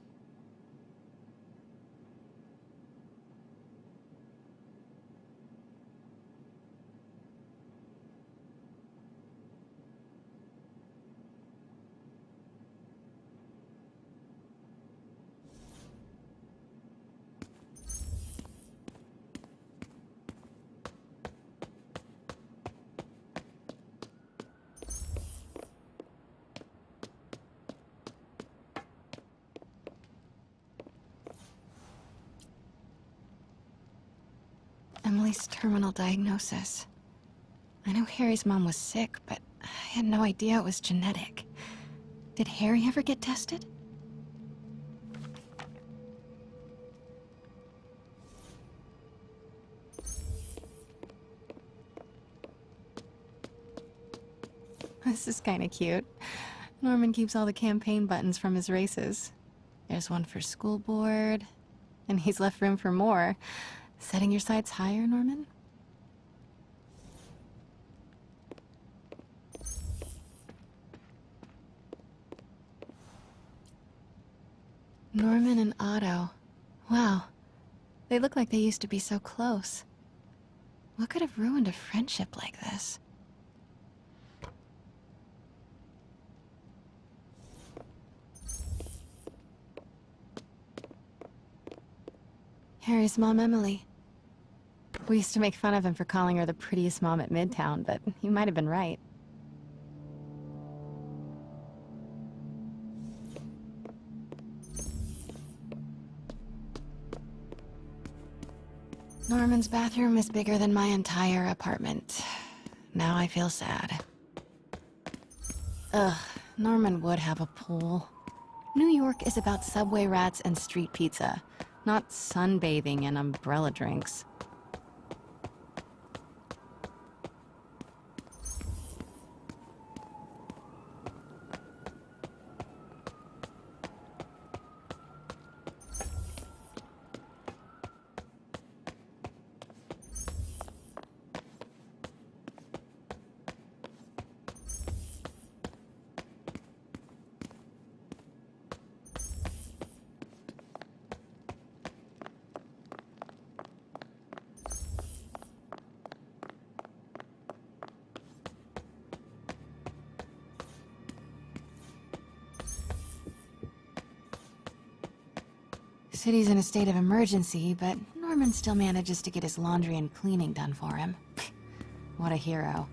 Emily's terminal diagnosis. I know Harry's mom was sick, but I had no idea it was genetic. Did Harry ever get tested? This is kinda cute. Norman keeps all the campaign buttons from his races. There's one for school board, And he's left room for more. Setting your sights higher, Norman? Norman and Otto. Wow. They look like they used to be so close. What could have ruined a friendship like this? Harry's mom, Emily. We used to make fun of him for calling her the prettiest mom at Midtown, but he might have been right. Norman's bathroom is bigger than my entire apartment. Now I feel sad. Ugh, Norman would have a pool. New York is about subway rats and street pizza, not sunbathing and umbrella drinks. City's in a state of emergency, but Norman still manages to get his laundry and cleaning done for him. What a hero.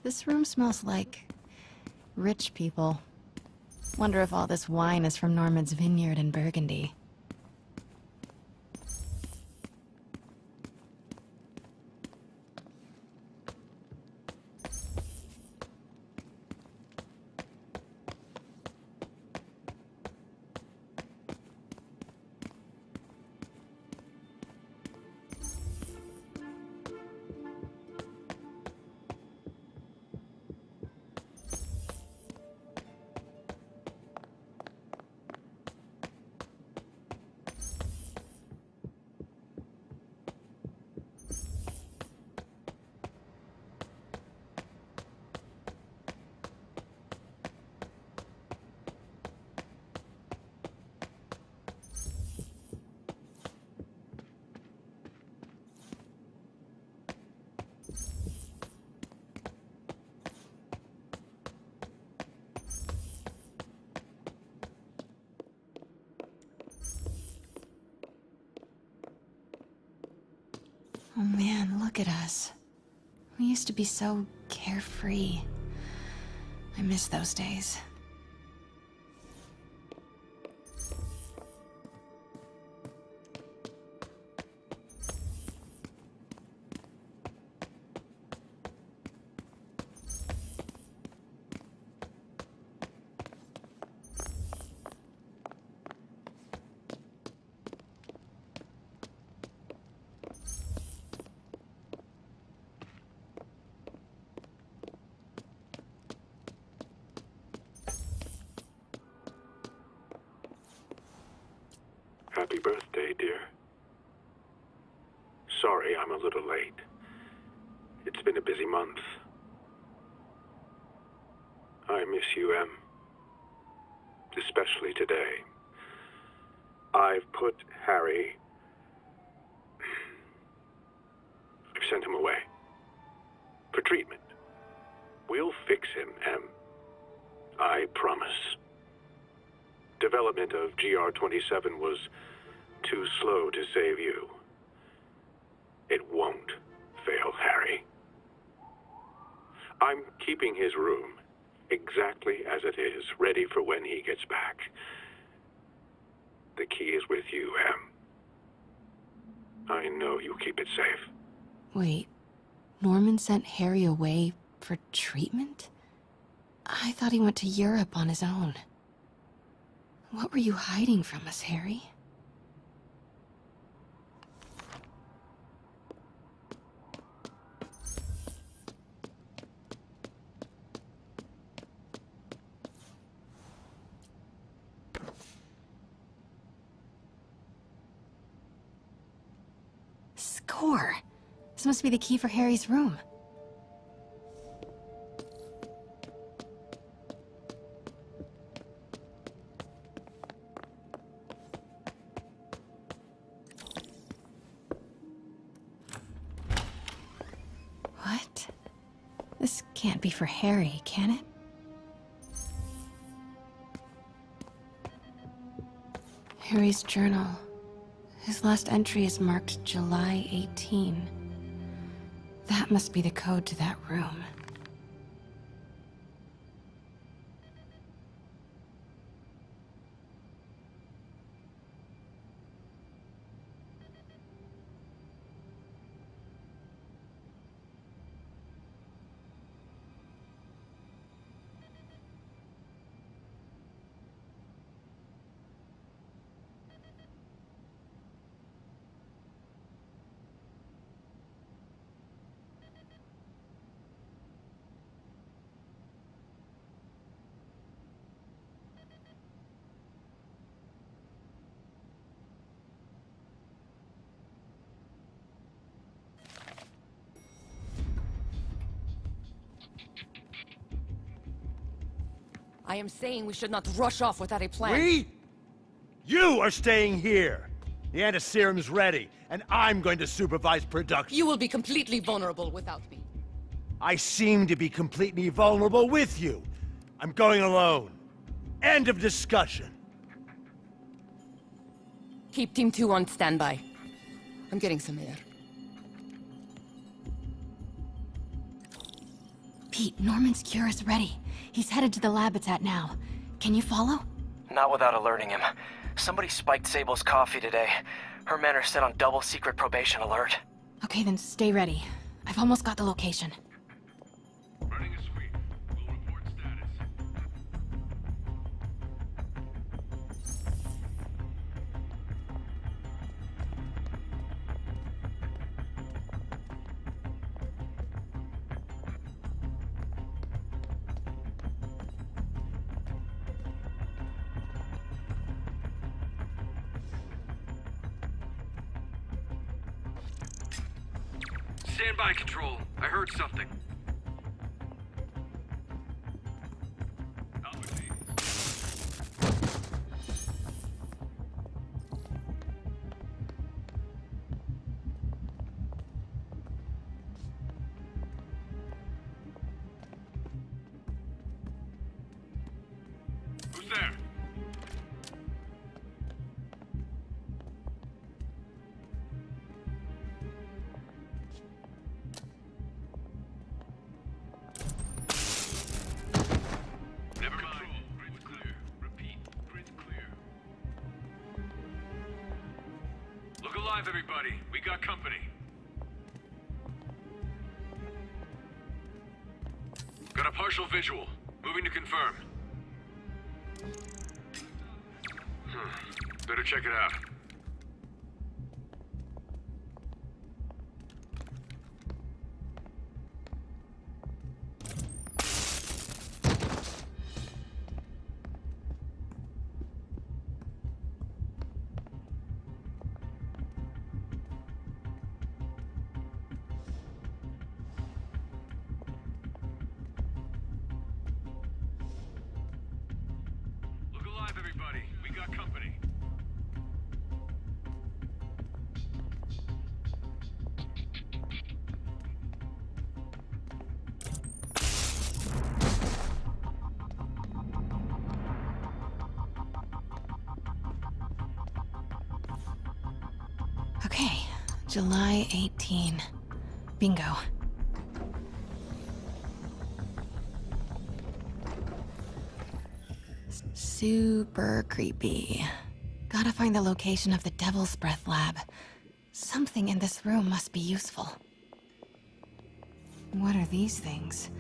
This room smells like rich people. Wonder if all this wine is from Norman's vineyard in Burgundy. Oh man, look at us. We used to be so carefree. I miss those days. Happy birthday, dear. Sorry I'm a little late. It's been a busy month. I miss you, Em. Especially today. I've put Harry... I've sent him away. For treatment. We'll fix him, Em. I promise. Development of GR-27 was too slow to save you. It won't fail Harry. I'm keeping his room exactly as it is, ready for when he gets back. The key is with you, Em. I know you'll keep it safe. Wait, Norman sent Harry away for treatment? I thought he went to Europe on his own. What were you hiding from us, Harry? door. This must be the key for Harry's room. What? This can't be for Harry, can it? Harry's journal. His last entry is marked July 18. That must be the code to that room. I am saying we should not rush off without a plan. We? You are staying here. The antiserum's ready, and I'm going to supervise production. You will be completely vulnerable without me. I seem to be completely vulnerable with you. I'm going alone. End of discussion. Keep Team 2 on standby. I'm getting some air. Pete, Norman's cure is ready. He's headed to the lab it's at now. Can you follow? Not without alerting him. Somebody spiked Sable's coffee today. Her men are set on double secret probation alert. Okay, then stay ready. I've almost got the location. Running a sweep. We'll report status. Stand by, Control. I heard something. Who's there? Never mind. Grid's clear. Repeat, grid's clear. Look alive, everybody. We got company. Got a partial visual. Moving to confirm. Better check it out. Look alive, everybody. We got company. Okay, July 18. Bingo. Super creepy. Gotta find the location of the Devil's Breath lab. Something in this room must be useful. What are these things?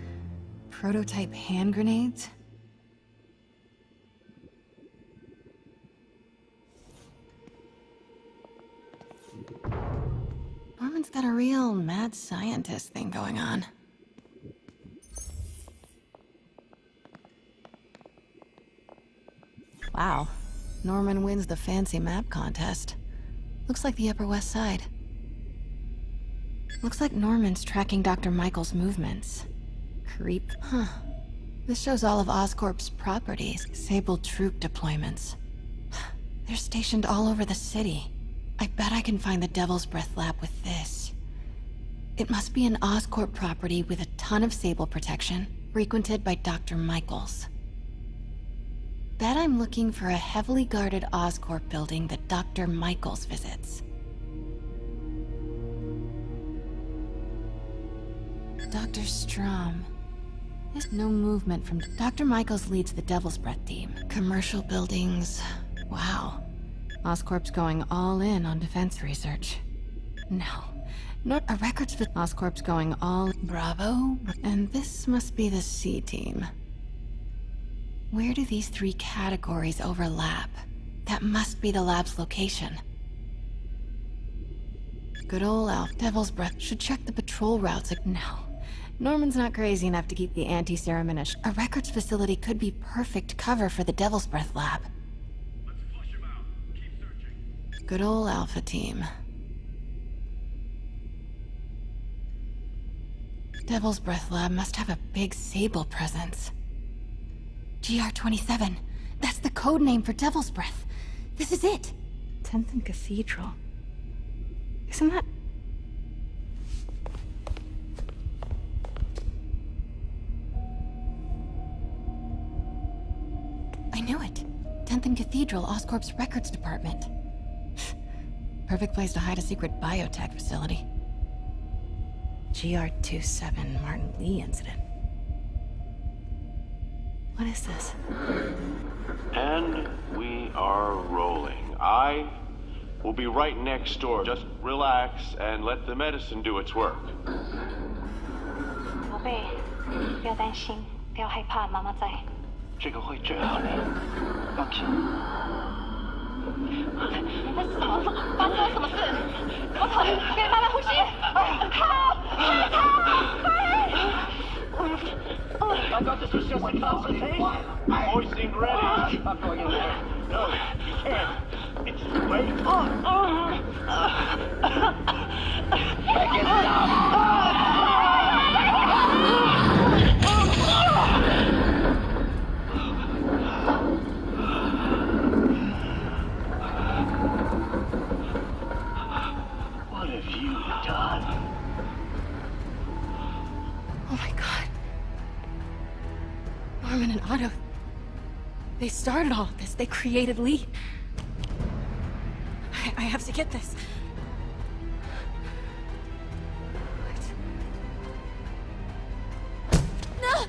Prototype hand grenades? Norman's got a real mad scientist thing going on. Wow. Norman wins the fancy map contest. Looks like the Upper West Side. Looks like Norman's tracking Dr. Michael's movements. Creep. Huh. This shows all of Oscorp's properties. Sable troop deployments. They're stationed all over the city. I bet I can find the Devil's Breath lab with this. It must be an Oscorp property with a ton of Sable protection, frequented by Dr. Michaels. Bet I'm looking for a heavily guarded Oscorp building that Dr. Michaels visits. Dr. Strom. There's no movement from... Dr. Michaels leads the Devil's Breath team. Commercial buildings... Wow. Oscorp's going all in on defense research. No. Not a records... Oscorp's going all... Bravo. And this must be the C team. Where do these three categories overlap? That must be the lab's location. Good old Alf. Devil's Breath should check the patrol routes. No. Norman's not crazy enough to keep the anti-serum in a records facility could be perfect cover for the Devil's Breath lab. Let's flush him out. Keep searching. Good old Alpha team. Devil's Breath lab must have a big Sable presence. GR-27. That's the code name for Devil's Breath. This is it. 10th and Cathedral. Isn't that... I knew it. 10th and Cathedral, Oscorp's records department. Perfect place to hide a secret biotech facility. GR-27 Martin Lee incident. What is this? And we are rolling. I will be right next door. Just relax and let the medicine do its work. 宝贝，不要担心，不要害怕，妈妈在。这个会治好的，放心。你在什么？发生了什么事？怎么可能？给妈妈呼吸！靠！I got this just like consultation. Hoisting ready. I'm going in there. No, you can't. It's too late. Back it up. What have you done? Oh my god. Norman and Otto. They started all of this. They created Lee. I have to get this. What? No!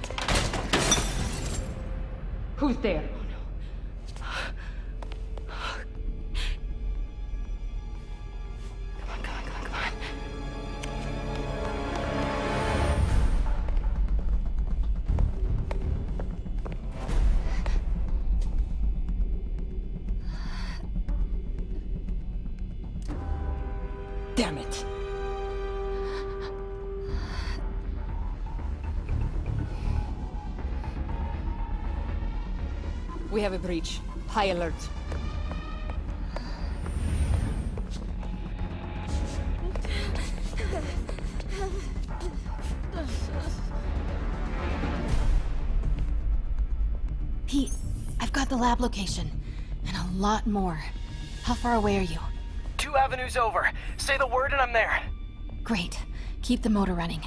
Who's there? Damn it. We have a breach. High alert. Pete, I've got the lab location. And a lot more. How far away are you? 2 avenues over. Say the word and I'm there. Great. Keep the motor running.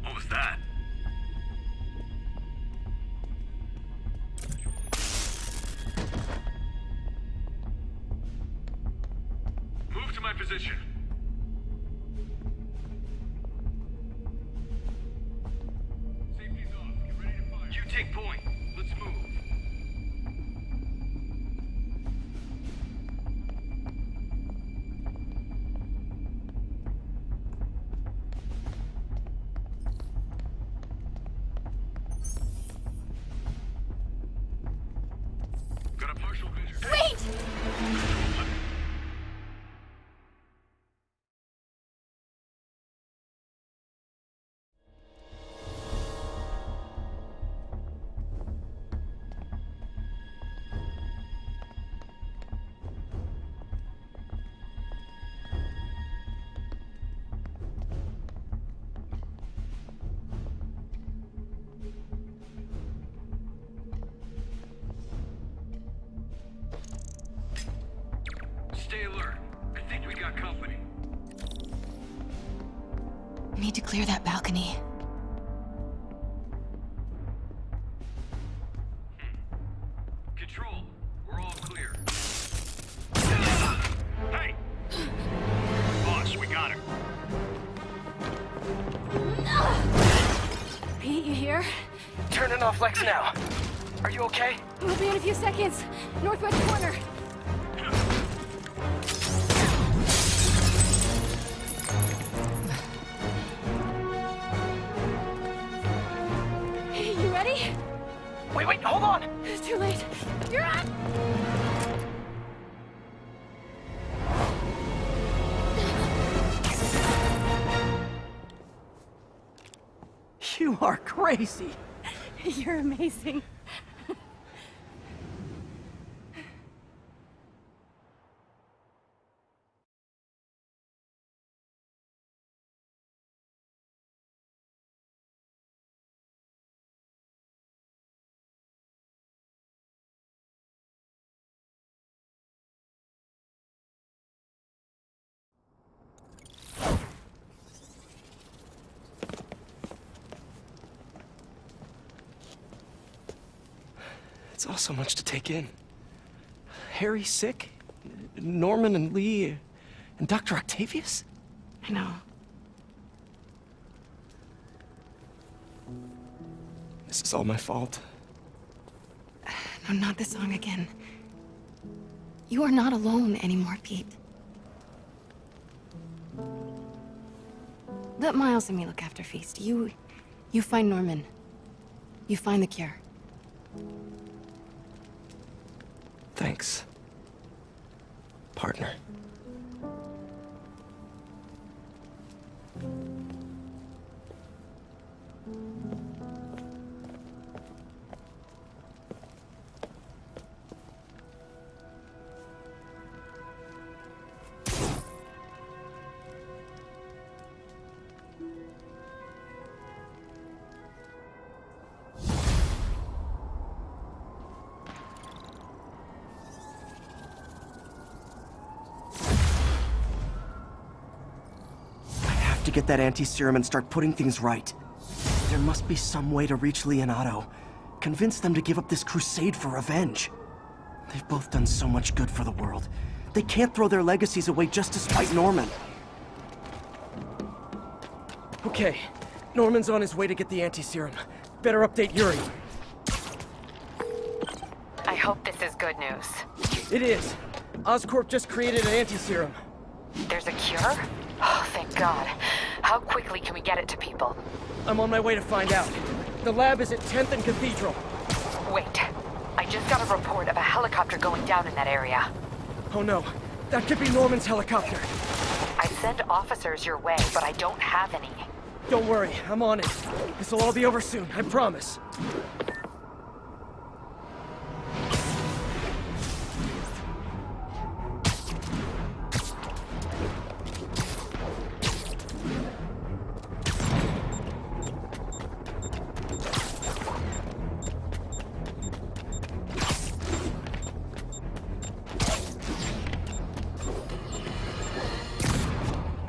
What was that? Move to my position. Safety's off. Get ready to fire. You take point. Let's move. Got a partial vision. Wait! What? need to clear that balcony. Control, we're all clear. Hey! Boss, we got her. Pete, you here? Turning off Lex now. Are you okay? We'll be in a few seconds. Northwest corner. You ready? Wait, hold on! It's too late. You're on! You are crazy! You're amazing. It's all so much to take in. Harry sick? Norman and Lee and Dr. Octavius? I know. This is all my fault. No, not the song again. You are not alone anymore, Pete. Let Miles and me look after Feast. You find Norman. You find the cure. Thanks, partner. To get that anti-serum and start putting things right. There must be some way to reach Lee and Otto. Convince them to give up this crusade for revenge. They've both done so much good for the world. They can't throw their legacies away just to spite Norman. Okay, Norman's on his way to get the anti-serum. Better update Yuri. I hope this is good news. It is. Oscorp just created an anti-serum. There's a cure? Oh, thank God. How quickly can we get it to people? I'm on my way to find out. The lab is at 10th and Cathedral. Wait. I just got a report of a helicopter going down in that area. Oh no. That could be Norman's helicopter. I send officers your way, but I don't have any. Don't worry, I'm on it. This'll all be over soon, I promise.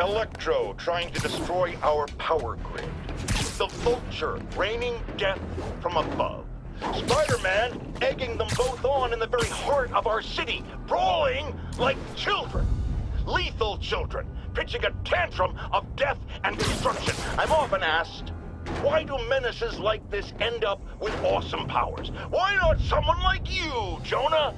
Electro trying to destroy our power grid. The Vulture raining death from above. Spider-Man egging them both on in the very heart of our city, brawling like children. Lethal children, pitching a tantrum of death and destruction. I'm often asked, why do menaces like this end up with awesome powers? Why not someone like you, Jonah?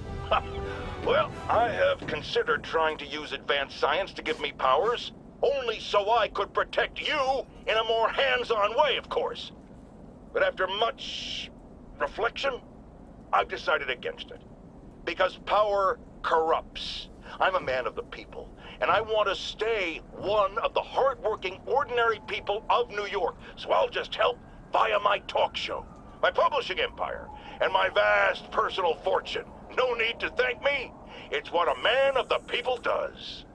Well, I have considered trying to use advanced science to give me powers. Only so I could protect you in a more hands-on way, of course. But after much reflection, I've decided against it. Because power corrupts. I'm a man of the people, and I want to stay one of the hard-working, ordinary people of New York. So I'll just help via my talk show, my publishing empire, and my vast personal fortune. No need to thank me. It's what a man of the people does.